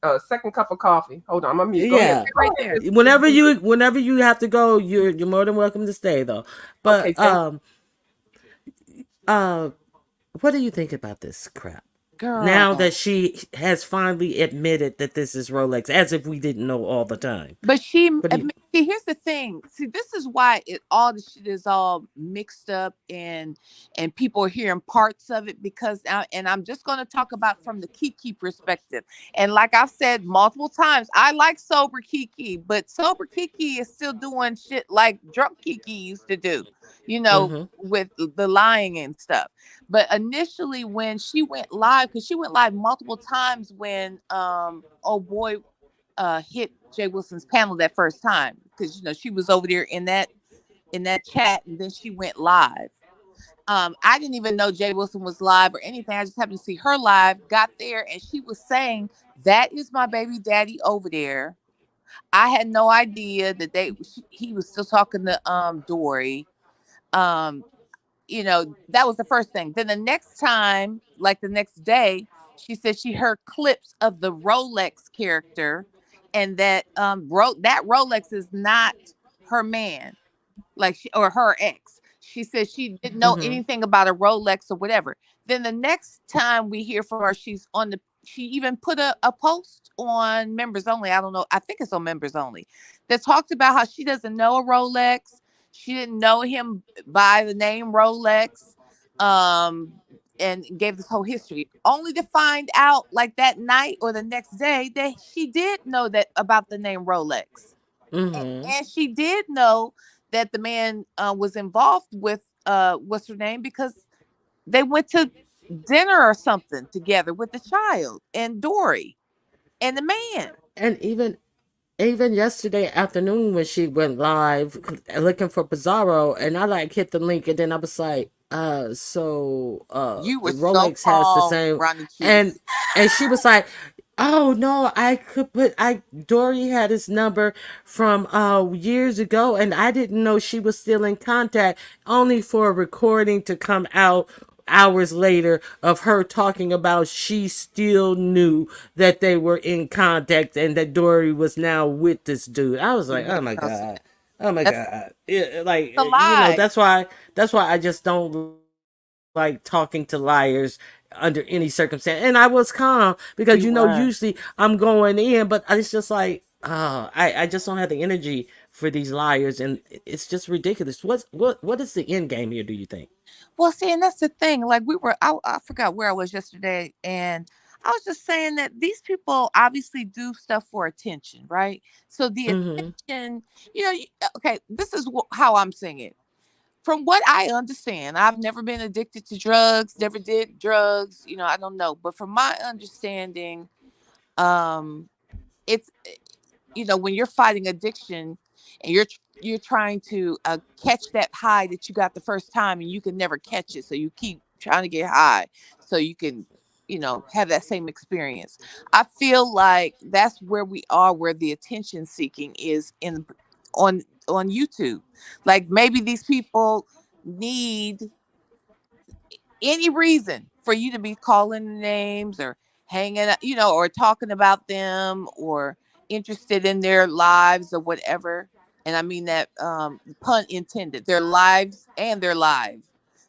a second cup of coffee. Hold on. I'm gonna mute. Go ahead. Yeah. Go right ahead. there. Whenever you have to go, you're more than welcome to stay though. Okay. But Thank. uh what do you think about this crap? Now Girl. that she has finally admitted that this is Rolex, as if we didn't know all the time. But she, What do you see, here's the thing. See, this is why it all the shit is all mixed up, and people are hearing parts of it because and I'm just going to talk about from the Kiki perspective. And like I've said multiple times, I like sober Kiki, but sober Kiki is still doing shit like drunk Kiki used to do, mm-hmm. with the lying and stuff. But initially, when she went live, because she went live multiple times when oh boy hit Jay Wilson's panel that first time, because she was over there in that chat, and then she went live. I didn't even know Jay Wilson was live or anything. I just happened to see her live, got there, and she was saying, "That is my baby daddy over there." I had no idea that he was still talking to Dory. Um, that was the first thing. Then the next time, like the next day, she said she heard clips of the Rolex character, and that that Rolex is not her man, like or her ex. She said she didn't know Mm-hmm. anything about a Rolex or whatever. Then the next time we hear from her, she even put a post on members only. I don't know. I think it's on members only, that talked about how she doesn't know a Rolex. She didn't know him by the name Rolex. Um, and gave this whole history, only to find out like that night or the next day that she did know that about the name Rolex. Mm-hmm. And she did know that the man was involved with what's her name, because they went to dinner or something together with the child and Dory and the man. And even yesterday afternoon when she went live looking for Bizarro, and I like hit the link, and then I was like, You were the so Rolex has the wrong, same, Ronnie Q. and she was like, oh no, I could put I Dory had his number from years ago, and I didn't know she was still in contact, only for a recording to come out hours later of her talking about she still knew that they were in contact and that Dory was now with this dude. I was like, Yeah, oh my no, god. Oh my that's god. Yeah, like a lie. that's why I just don't like talking to liars under any circumstance. And I was calm because You were. usually I'm going in, but it's just like I just don't have the energy for these liars, and it's just ridiculous. What is the end game here, do you think? Well, see, and that's the thing. Like I forgot where I was yesterday, and I was just saying that these people obviously do stuff for attention, right? So the Mm-hmm. attention, okay, this is how I'm saying it. From what I understand, I've never been addicted to drugs, never did drugs, I don't know. But from my understanding, um, it's when you're fighting addiction and you're trying to catch that high that you got the first time, and you can never catch it, so you keep trying to get high so you can have that same experience. I feel like that's where we are, where the attention seeking is on YouTube. Like maybe these people need any reason for you to be calling names or hanging, or talking about them, or interested in their lives or whatever. And I mean that pun intended, their lives and their lives.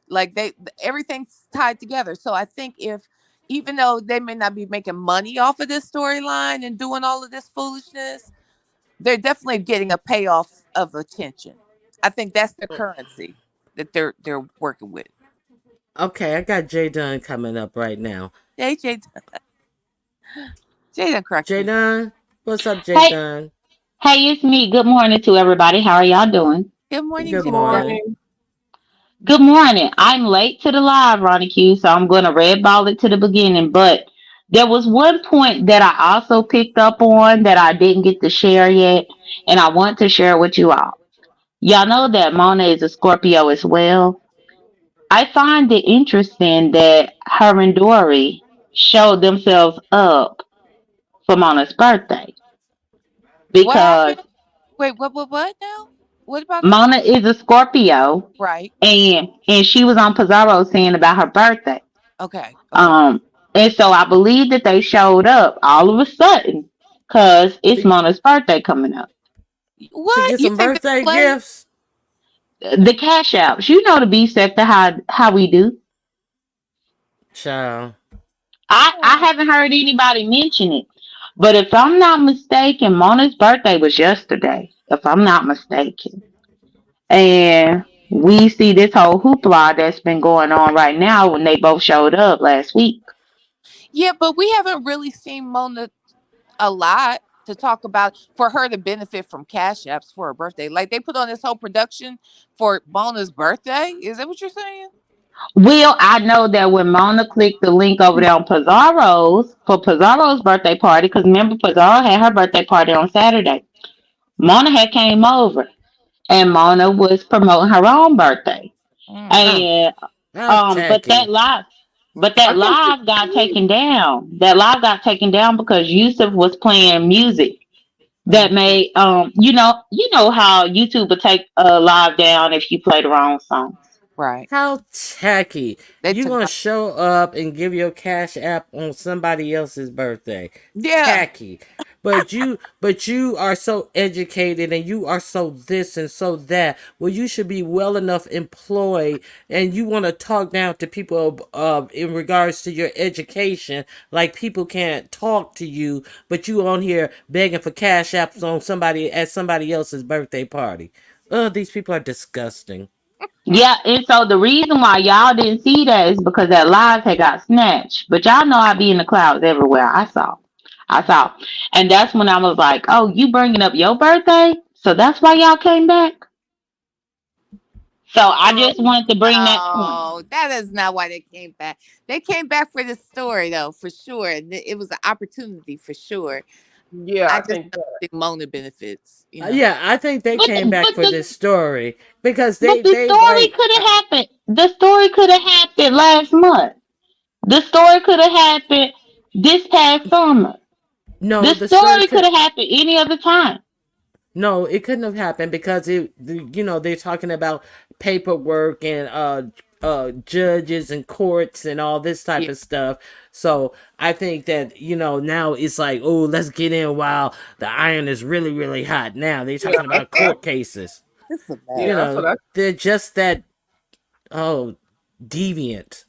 Like everything's tied together. So I think if, even though they may not be making money off of this storyline and doing all of this foolishness, they're definitely getting a payoff of attention. I think that's the currency that they're working with. Okay, I got Jay Dunn coming up right now. AJ Jada cracked Jay me. Dunn, what's up, Jay Hey, Dunn? hey, it's me. Good morning to everybody. How are y'all doing? Good morning, Good Good Jada. morning. morning. Good morning. I'm late to the live, Ronnie Q, so I'm going to red ball it to the beginning. But there was one point that I also picked up on that I didn't get to share yet, and I want to share with you all. Y'all know that Mona is a Scorpio as well. I find it interesting that her and Dory showed themselves up for Mona's birthday What because happened? Wait, what now? What about the Mona is a Scorpio, right? and she was on Pizarro saying about her birthday. Okay, okay. Um, and so I believe that they showed up all of a sudden because it's to, Mona's birthday coming up. to What get you some think they birthday played? gifts. The cash apps, you know, the B sector, how we do. Child. I haven't heard anybody mention it, but if I'm not mistaken, Mona's birthday was yesterday. If I'm not mistaken, and we see this whole hoopla that's been going on right now when they both showed up last week. Yeah, but we haven't really seen Mona a lot to talk about for her to benefit from cash apps for her birthday. Like they put on this whole production for Mona's birthday. Is that what you're saying? Well, I know that when Mona clicked the link over there on Pizarro's for Pizarro's birthday party, because remember Pizarro had her birthday party on Saturday. Mona had came over, and Mona was promoting her own birthday. Mm. Oh, And how but that tacky. live, I thought she got taken down. That live got taken down because Yusuf was playing music that Mm. made you know how YouTube would take a live down if you play the wrong songs. Right. How tacky. They You took gonna my show up and give your cash app on somebody else's birthday. yeah. Tacky. But you are so educated and you are so this and so that. Well, you should be well enough employed and you want to talk down to people in regards to your education like people can't talk to you, but you on here begging for cash apps on somebody at somebody else's birthday party. These people are disgusting. Yeah, and so the reason why y'all didn't see that is because that live had got snatched. But y'all know I be in the clouds everywhere. I saw, and that's when I was like, "Oh, you bringing up your birthday? So that's why y'all came back." So I just Oh wanted to bring that point. no, that is not why they came back. They came back for the story though, for sure. It was an opportunity for sure. yeah, I I just think don't think Mona benefits, you know. Yeah, I think they But came back but for the this story because but the they story like could have happened. The story could have happened last month. The story could have happened this past summer. no The the story story could could have happened any other time. no it couldn't have happened because they're talking about paperwork and judges and courts and all this type Yeah. of stuff. So I think that now it's like, oh, let's get in while the iron is really hot. Now they're yeah, talking about court cases. It's a yeah, mess. that's what I. They're just that, oh, deviant.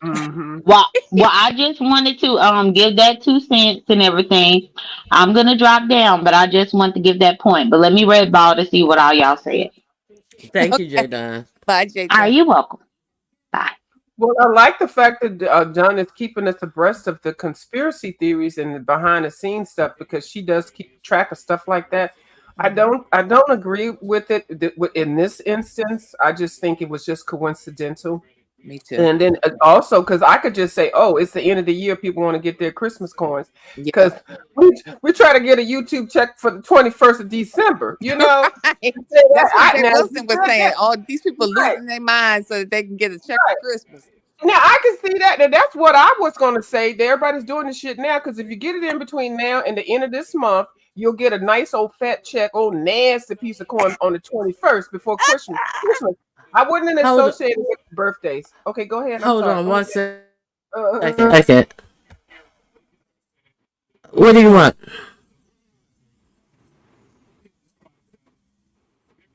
Mm-hmm. Well, I just wanted to give that 2 cents and everything. I'm gonna drop down, but I just want to give that point. But let me red ball to see what all y'all said. Thank you, Okay. Jadon. Bye, Are Jada. you welcome? Bye. Well, I like the fact that John is keeping us abreast of the conspiracy theories and the behind the scenes stuff because she does keep track of stuff like that. Mhm. I don't agree with it in this instance. I just think it was just coincidental. Me too. And then also, because I could just say, "Oh, it's the end of the year. People want to get their Christmas coins." Yeah. Because we try to get a YouTube check for the 21st of December. You know, Right. say that. That's what Jay Now, if you Wilson was said saying. that, All these people right, losing their minds so that they can get a check for right. Christmas. Now I can see that. Now, that's what I was going to say. That everybody's doing this shit now because if you get it in between now and the end of this month, you'll get a nice old fat check, old nasty piece of coin on the 21st before Christmas. Christmas. I wouldn't Hold associate it with birthdays. Okay, go ahead. I'm hold sorry. on Go ahead. one second. Uh, What do you want?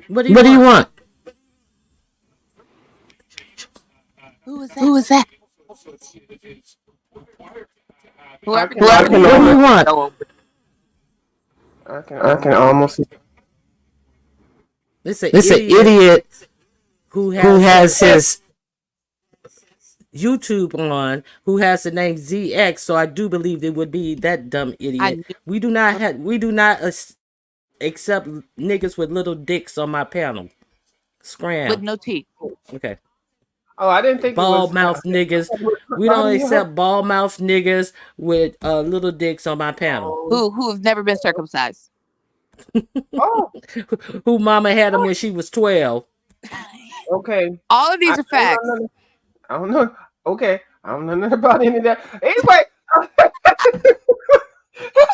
What do you What do you want? want? Who was that? Whoever I that can was. What do you almost want? I can almost It's an It's an idiot idiot who who has has his his. YouTube on, who has the name ZX. So I do believe it would be that dumb I idiot. knew We do not accept niggas with little dicks on my panel. with Scram. no teeth. Okay. Oh, I didn't think it Ball was. mouth niggas. We How don't do you have? accept ball mouth niggas with little dicks on my panel. Oh, Who have never been circumcised. oh, Who mama had them when she was 12. okay. All of I these are don't know. facts. I don't know. Okay, I don't know nothing about any of that. Anyway, that's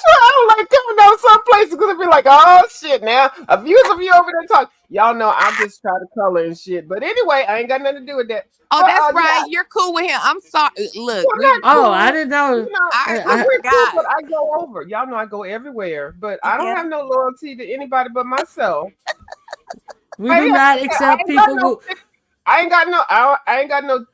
why I don't like coming down some places because I be like, oh shit, now a views of you over there talking. Y'all know I just try to color and shit. But anyway, I ain't got nothing to do with that. Oh, But that's yeah, right. You're cool with him. I'm sorry. Look, well, we not Oh, I cool. didn't know. You know, I we're cool, forgot. but I go over. Y'all know I go everywhere, but I don't Yeah. have no loyalty to anybody but myself. We I, do not I accept ain't got people no. who. I ain't got no. I ain't got no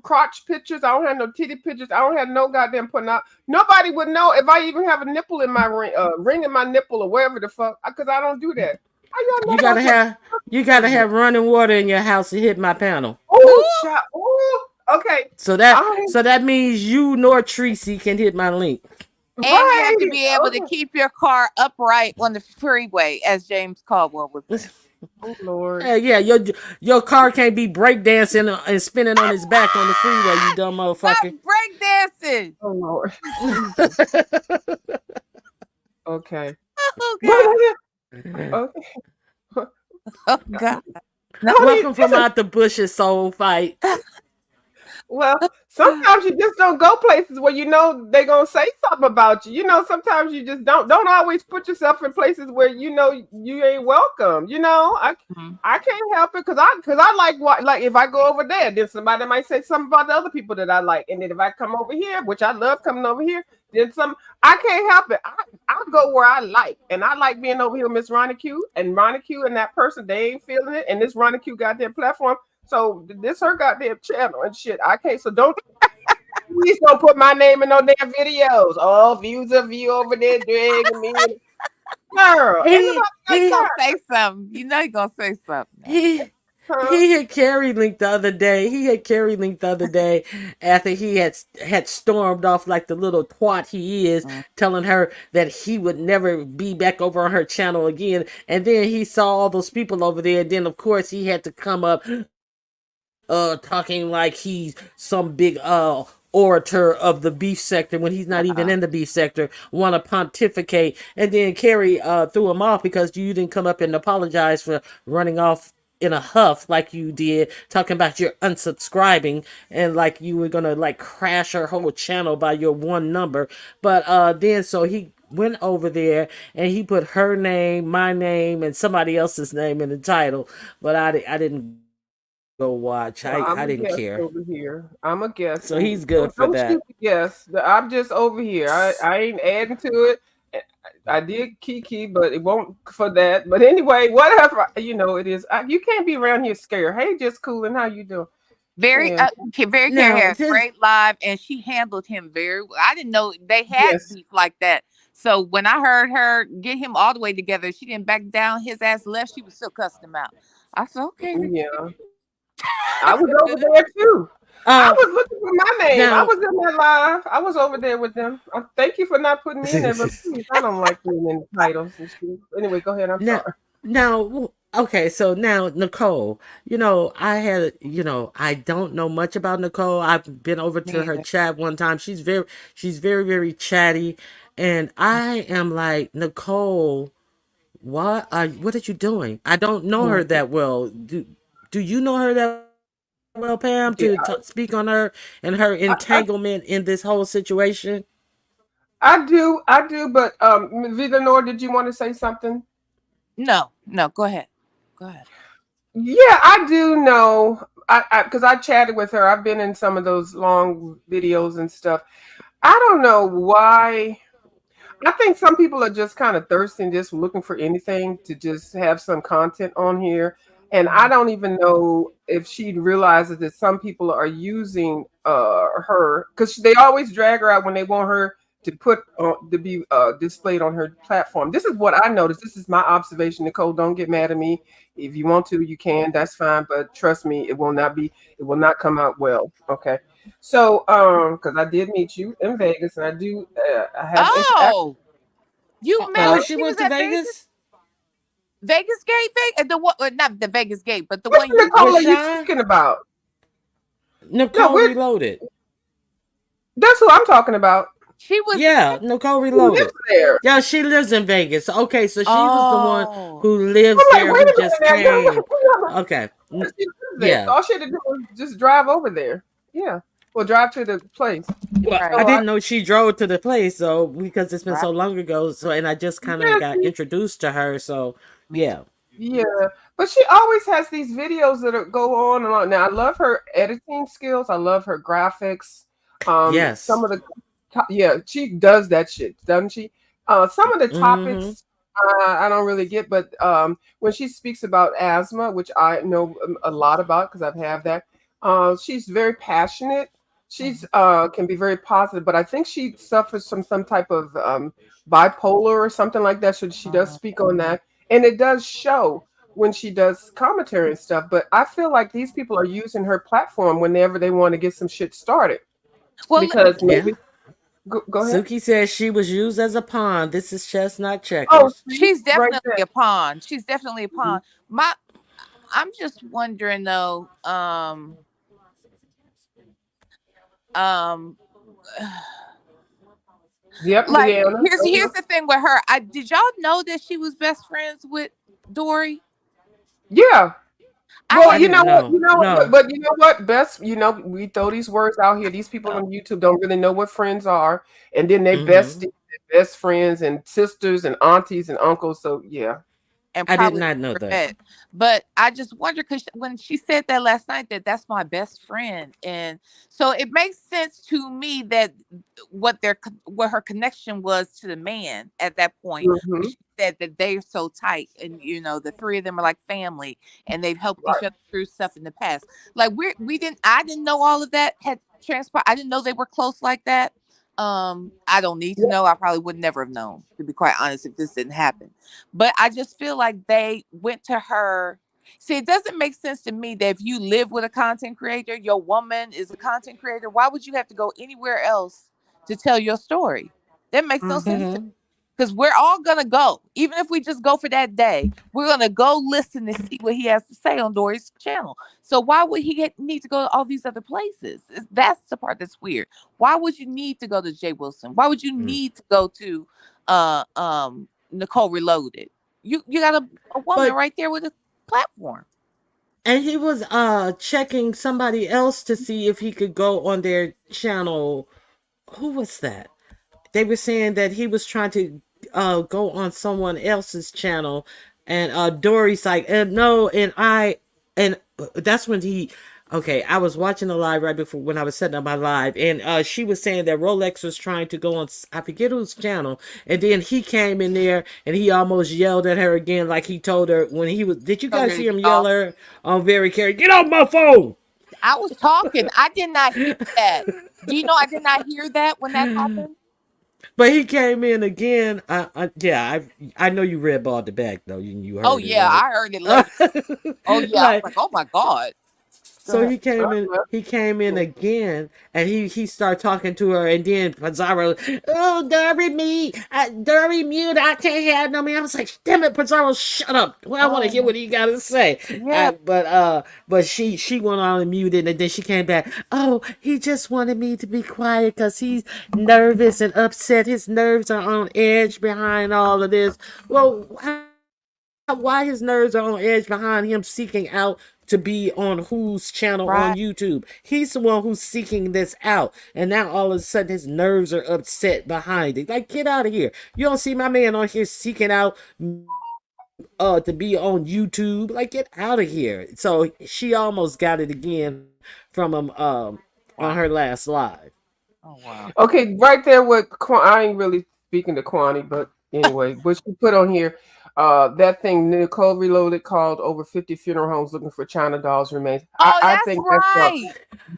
crotch pictures. I don't have no titty pictures. I don't have no goddamn putting out. Nobody would know if I even have a nipple in my ring in my nipple or wherever the fuck, because I don't do that. How y'all know You about gotta what have. You my gotta business? have running water in your house to hit my panel. Oh, Ooh, child. Oh, okay. So that I so that means you nor Tracy can hit my link. and you have to right. be able to Okay. keep your car upright on the freeway, as James Caldwell would say. Oh Lord. Yeah, your car can't be breakdancing and spinning on its back on the freeway, you dumb Stop motherfucker. breakdancing. Oh Lord. Jesus. Okay. Oh But God. okay. Oh God. No. Honey, Welcome from out the bushes, soul fight. well, sometimes you just don't go places where you know they're gonna say something about you. You know, sometimes you just don't always put yourself in places where you know you ain't welcome. You know, Mhm. I can't help it because I like what like if I go over there, then somebody might say something about the other people that I like, and then if I come over here, which I love coming over here, then some I can't help it. I go where I like, and I like being over here with Miss Ronnie Q and that person they ain't feeling it, and this Ronnie Q got their platform. So this her goddamn channel and shit. I can't. So don't please don't put my name in no damn videos. Oh, views of you over there dragging me. Girl, ain't He nobody got He he gonna time. say something. You know he gonna say something now. he Huh? he had Carrie linked the other day. He had Carrie linked the other day after he had stormed off like the little twat he is, Mm. telling her that he would never be back over on her channel again. And then he saw all those people over there. And then of course he had to come up talking like he's some big orator of the beef sector when he's not even Uh-uh. in the beef sector, want to pontificate. And then Carrie threw him off because you didn't come up and apologize for running off in a huff like you did, talking about your unsubscribing and like you were gonna like crash her whole channel by your one number. But then so he went over there and he put her name, my name, and somebody else's name in the title. But I didn't go watch. Well, I I'm a didn't guest care. over here. I'm a guest, So and he's good for don't that. shoot the guest. I'm just over here. I ain't adding to it. I did Kiki, but it won't for that. But anyway, whatever. You know, it is. You can't be around here scared. Hey, just coolin'. How you doing? Very, Yeah. very Carrie Now had a this great live, and she handled him very well. I didn't know they had Yes. beef like that. So when I heard her get him all the way together, she didn't back down. His ass left. She was still cussing him out. I said, okay. Yeah. I was over there too. I uh was looking for my name. I now was in that live. I was over there with them. Thank you for not putting me in there, but please, I don't like being in titles and shit. Anyway, go ahead. I'm now sorry. now okay, so now Nicole, I don't know much about Nicole. I've been over Me to her either. chat one time. She's very chatty, and I am like, Nicole, what are you doing? I don't know her that well. Do you know her that well, Pam, Yeah, to speak on her and her I entanglement in this whole situation? I do. But Vida Nor, did you want to say something? No, no, go ahead. Go ahead. Yeah, I do know. Because I chatted with her. I've been in some of those long videos and stuff. I don't know why. I think some people are just kind of thirsting, just looking for anything to just have some content on here. And I Mhm. don't even know if she realizes that some people are using her because they always drag her out when they want her to put to be displayed on her platform. This is what I noticed. This is my observation. Nicole, don't get mad at me. If you want to, you can. That's fine. But trust me, it will not be. It will not come out well. Okay. So, because I did meet you in Vegas, and I have interaction. Oh, you met Huh? her? She She was went to at Vegas? Vegas. Vegas Gate? The one, not the Vegas Gate, but the Which one you went Nicole are you to. Rashawn, speaking about? No, Nicole Reloaded. that's who I'm talking about. She was Yeah, there? Nicole Who lives Reloaded. there? Yeah, she lives in Vegas. Okay, so she was the one Oh. who lives I'm like, there wait who a minute just now. came. You know, Okay. she lives there. Yeah. All she had to do was just drive over there. Yeah. Well, drive to the place. Well, So I Right. I didn't know she drove to the place, so because it's been Right. so long ago. So, and I just kind of yeah, got introduced to her. So, Me too. yeah. yeah, but she always has these videos that go on and on. Now I love her editing skills. I love her graphics. Some Yes. of the yeah, she does that shit, doesn't she? Some of the Mm-hmm. topics I don't really get, but when she speaks about asthma, which I know a lot about because I've had that, she's very passionate. She's Mhm. can be very positive, but I think she suffers from some type of bipolar or something like that. So she does Mhm. speak on that, and it does show when she does commentary and stuff. But I feel like these people are using her platform whenever they want to get some shit started Well, because Yeah. maybe go ahead. Suki says she was used as a pawn. This is chestnut Oh, checkers. see, she's right definitely there. a pawn. She's definitely a Mhm. pawn. My, I'm just wondering though. Um, Yep, like Deanna. here's the thing with her. I did y'all know that she was best friends with Dory? Yeah. I Well, I had you know didn't what? know. No. But you know what? Best, we throw these words out here. These people uh, on YouTube don't really know what friends are, and then they Mm-hmm. best friends, and sisters, and aunties, and uncles. So yeah. and I did probably not know never that. met. But I just wonder because when she said that last night, that that's my best friend, and so it makes sense to me that what her connection was to the man at that point when Hmm. she said that they're so tight, and the three of them are like family, and they've helped each Right. other through stuff in the past. Like we didn't I didn't know all of that had transpired. I didn't know they were close like that. I don't need to Yeah. know. I probably would never have known, to be quite honest, if this didn't happen. But I just feel like they went to her. See, it doesn't make sense to me that if you live with a content creator, your woman is a content creator, why would you have to go anywhere else to tell your story? That makes no Hmm. sense to Mm-hmm. me. Because we're all gonna go, even if we just go for that day, we're gonna go listen to see what he has to say on Dory's channel. So why would he need to go to all these other places? That's the part that's weird. Why would you need to go to Jay Wilson? Why would you need to go to Nicole Reloaded? You got a woman But right there with a platform. and he was checking somebody else to see if he could go on their channel. Who was that? They were saying that he was trying to go on someone else's channel, and Dory's like, no, and that's when he. Okay, I was watching the live right before when I was setting up my live, and she was saying that Rolex was trying to go on, I forget whose channel, and then he came in there and he almost yelled at her again, like he told her when he was. Did you Told guys her to see him get yell off. at her on very carry? Get off my phone! I was talking. I did not hear that. Do you know I did not hear that when that happened? But he came in again. Yeah, I know you read ball the back though. You Oh heard it yeah, right. I heard it later. Oh yeah, I was Like like, oh my god. Go so ahead. he came in. He came in again, and he started talking to her, and then Pizarro, oh Derry me, Derry mute. I can't have no man. I was like, damn it, Pizarro, shut up. Well, I want to Oh hear my, what he got to say. yeah. But she went on and muted, and then she came back. Oh, he just wanted me to be quiet because he's nervous and upset. His nerves are on edge behind all of this. Well, why his nerves are on edge behind him seeking out to be on whose channel on Right. YouTube? He's the one who's seeking this out, and now all of a sudden his nerves are upset behind it. Like, get out of here! You don't see my man on here seeking out to be on YouTube. Like, get out of here! So she almost got it again from him on Wow. her last live. Oh wow. Okay, right there with I ain't really speaking to Kwani, but anyway, what she put on here, that thing Nicole Reloaded called over 50 funeral homes looking for China dolls remains. Oh, I that's think that's right.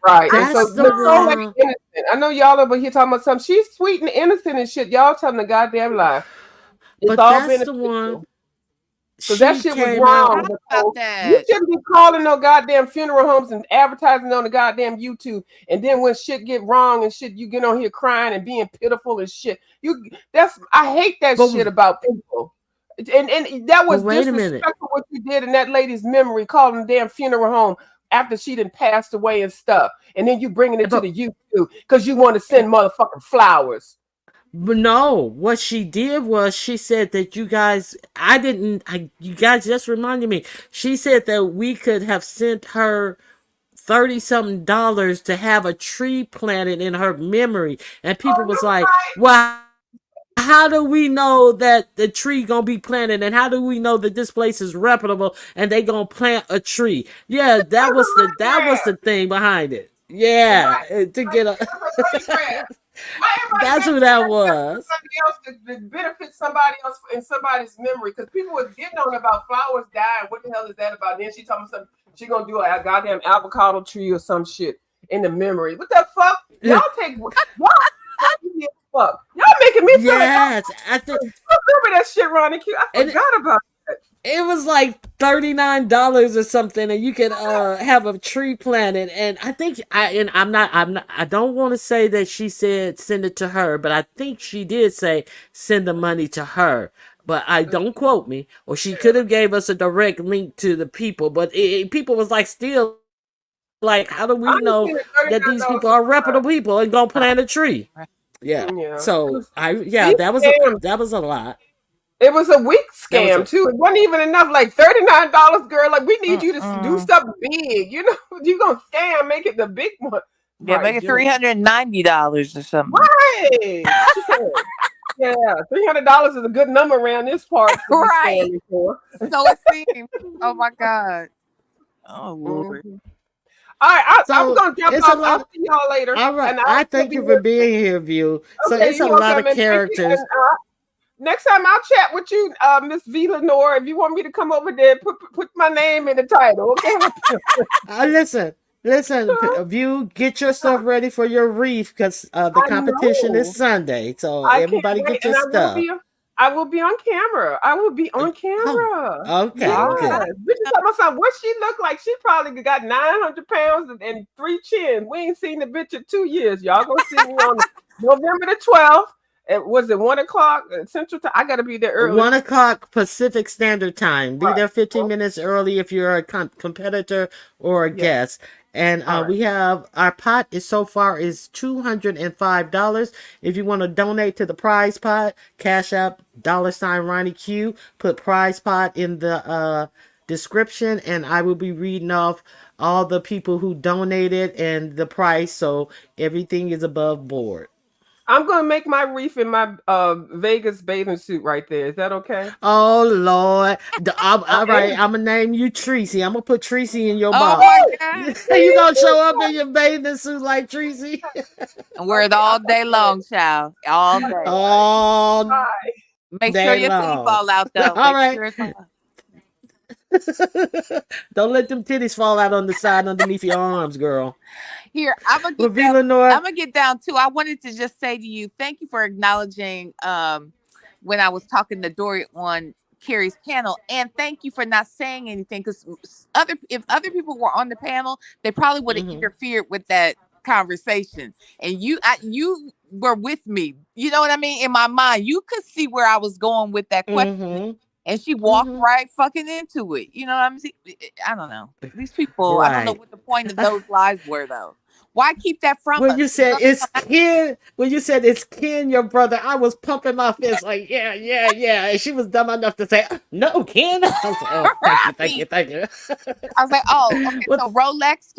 right. I And so That's the Nicole ain't one. innocent. I know y'all over here talking about something. She's sweet and innocent and shit. Y'all telling the goddamn lie. It's But all that's the one. beneficial. Because that She shit was came out. wrong, forgot about Nicole. You that. shouldn't be calling no goddamn funeral homes and advertising on the goddamn YouTube. And then when shit get wrong and shit, you get on here crying and being pitiful and shit. I hate that But shit about people. And that but was wait a minute. disrespectful what you did in that lady's memory, calling the damn funeral home after she done passed away and stuff. And then you bringing it to But the YouTube because you want to send motherfucking flowers. But no, what she did was she said that you guys, you guys just reminded me. She said that we could have sent her 30 something dollars to have a tree planted in her memory. And people Oh, was you're like, right. well, how do we know that the tree gonna be planted, and how do we know that this place is reputable and they gonna plant a tree? Yeah, It was a that money was grab. the thing behind it. Yeah, Right. to Right. get a It was a money grab. Why everybody that's got who to that bring up was. somebody else to benefit somebody else in somebody's memory? Because people was getting on about flowers dying. What the hell is that about? Then she told me something. She gonna do a goddamn avocado tree or some shit in the memory. What the fuck? Y'all crazy as fuck. Y'all making me feel like Yes, I think, I remember that shit, Ronnie Q. I and forgot about that. it was like $39 or something, and you could have a tree planted. And I think I don't want to say that she said send it to her, but I think she did say send the money to her. But I don't quote me, or she could have gave us a direct link to the people. But people was like still like, how do I we ain't know seen it that these $39 people so are reputable people and gonna plant a tree? Yeah. yeah. So These scams. that was a lot. It was a weak That was scam a too. It wasn't even enough. Like $39, girl. Like we need you to do Mm-mm. stuff big. You know, you gonna scam, make it the big one. Yeah, Right, make it Jennifer. $390 or something. Right. Shit. Yeah, $300 is a good number around this parts to be Right. scamming for. So it seems. Oh my God. Oh Lord. Mhm. All right, I'm so gonna jump it's a off. I'll lot. see y'all later, All right. and I'll I still thank be you for listening. being here, View. So Okay, it's a you're lot welcome, of and thank you. And characters. next time I'll chat with you, Miss V Lenore. If you want me to come over there, put my name in the title, okay? Listen, listen, View, get your stuff ready for your reef because the I competition is know. Sunday. So I can't everybody wait, get your and stuff. I will be on camera. I will be on Oh, camera. okay, All good. Yes. right. Bitch is talking about something. What she look like? She probably got 900 pounds and three chins. We ain't seen the bitch in 2 years. Y'all gonna see me on November the 12th. Was it 1 o'clock Central Time? I gotta be there early. 1 o'clock Pacific Standard Time. Be Right. there 15 Oh, minutes early if you're a competitor or a yeah. guest. And All right. we have our pot is so far is $205. If you want to donate to the prize pot, Cash App $ Ronnie Q. Put prize pot in the description, and I will be reading off all the people who donated and the price. So everything is above board. I'm gonna make my reef in my Vegas bathing suit right there. Is that okay? Oh Lord! I All right, am. I'm gonna name you Tracy. I'm gonna put Tracy in your Oh my box. Woo! God. You gonna show up in your bathing suit like Tracy And wear it Okay, all I'm day gonna long, child. All I day. know, right? all Bye. Make sure day your titty long. fall out though. All Make right. sure it's all. Don't let them titties fall out on the side underneath your arms, girl. Here, I'm gonna Well, get V down. I'm Lenore. gonna get down too. I wanted to just say to you, thank you for acknowledging when I was talking to Dory on Carrie's panel, and thank you for not saying anything because if other people were on the panel, they probably would have Mm-hmm. interfered with that conversation. And you were with me. You know what I mean? In my mind, you could see where I was going with that question, Mm-hmm. and she walked Mm-hmm. right fucking into it. You know what I'm saying? I don't know. These people, I don't know Right. what the point of those lies were though. Why keep that from When us? you You said know, it's Ken, when you said it's Ken, your brother, I was pumping my fist like, yeah, yeah, yeah. And she was dumb enough to say, no, Ken. I was like, oh, thank you, thank you, right? thank you. I was like, oh, okay. What? So Rolex,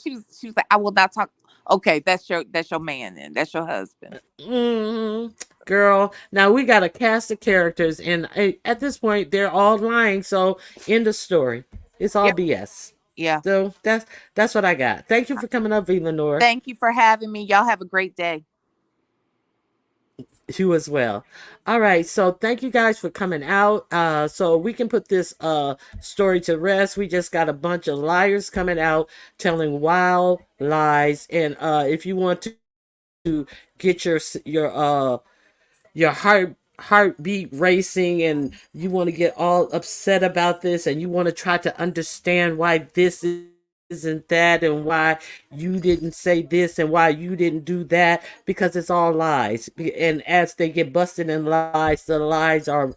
she was like, I will not talk. Okay, that's your man, then that's your husband. Girl, now we got a cast of characters, and at this point, they're all lying. So, end of story. It's all Yep. BS. Yeah. So that's what I got. Thank you for coming up, V Lenore. Thank you for having me. Y'all have a great day. You as well. All right, so thank you guys for coming out. So we can put this story to rest. We just got a bunch of liars coming out telling wild lies, and if you want to get your heartbeat racing, and you want to get all upset about this, and you want to try to understand why this isn't that, and why you didn't say this, and why you didn't do that, because it's all lies. And as they get busted in lies, the lies are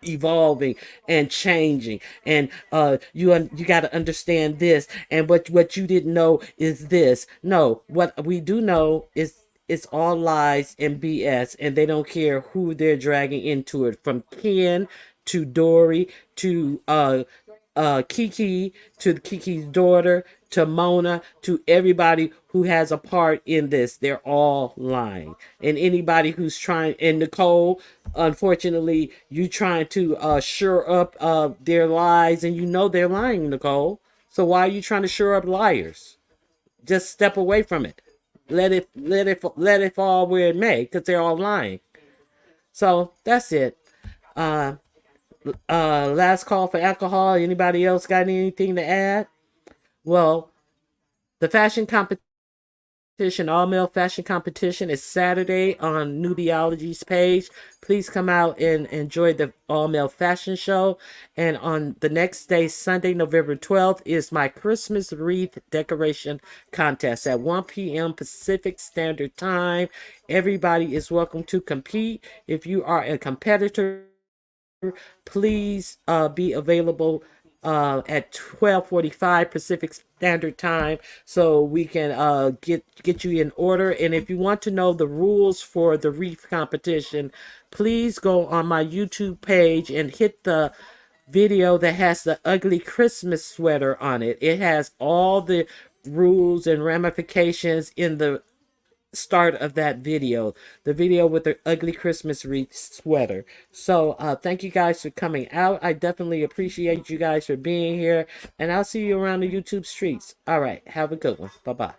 evolving and changing, and you got to understand this, and what you didn't know is this. No, what we do know is it's all lies and BS, and they don't care who they're dragging into it, from Ken to Dory to Kiki to Kiki's daughter to Mona, to everybody who has a part in this. They're all lying. And anybody who's trying, and Nicole, unfortunately, you trying to shore up their lies, and you know they're lying, Nicole. So why are you trying to shore up liars? Just step away from it. Let it fall where it may, because they're all lying. So that's it. Uh, Last call for alcohol. Anybody else got anything to add? Well, the fashion competition, all male fashion competition, is Saturday on Nubiology's page. Please come out and enjoy the all male fashion show. And on the next day, Sunday, November 12th, is my Christmas wreath decoration contest at 1 p.m. Pacific Standard Time. Everybody is welcome to compete. If you are a competitor, please be available at 12:45 Pacific Standard Time, so we can get you in order. And if you want to know the rules for the wreath competition, please go on my YouTube page and hit the video that has the ugly Christmas sweater on it. It has all the rules and ramifications in the start of that video, the video with the ugly Christmas wreath sweater. So thank you guys for coming out. I definitely appreciate you guys for being here, and I'll see you around the YouTube streets. All right, have a good one. Bye bye.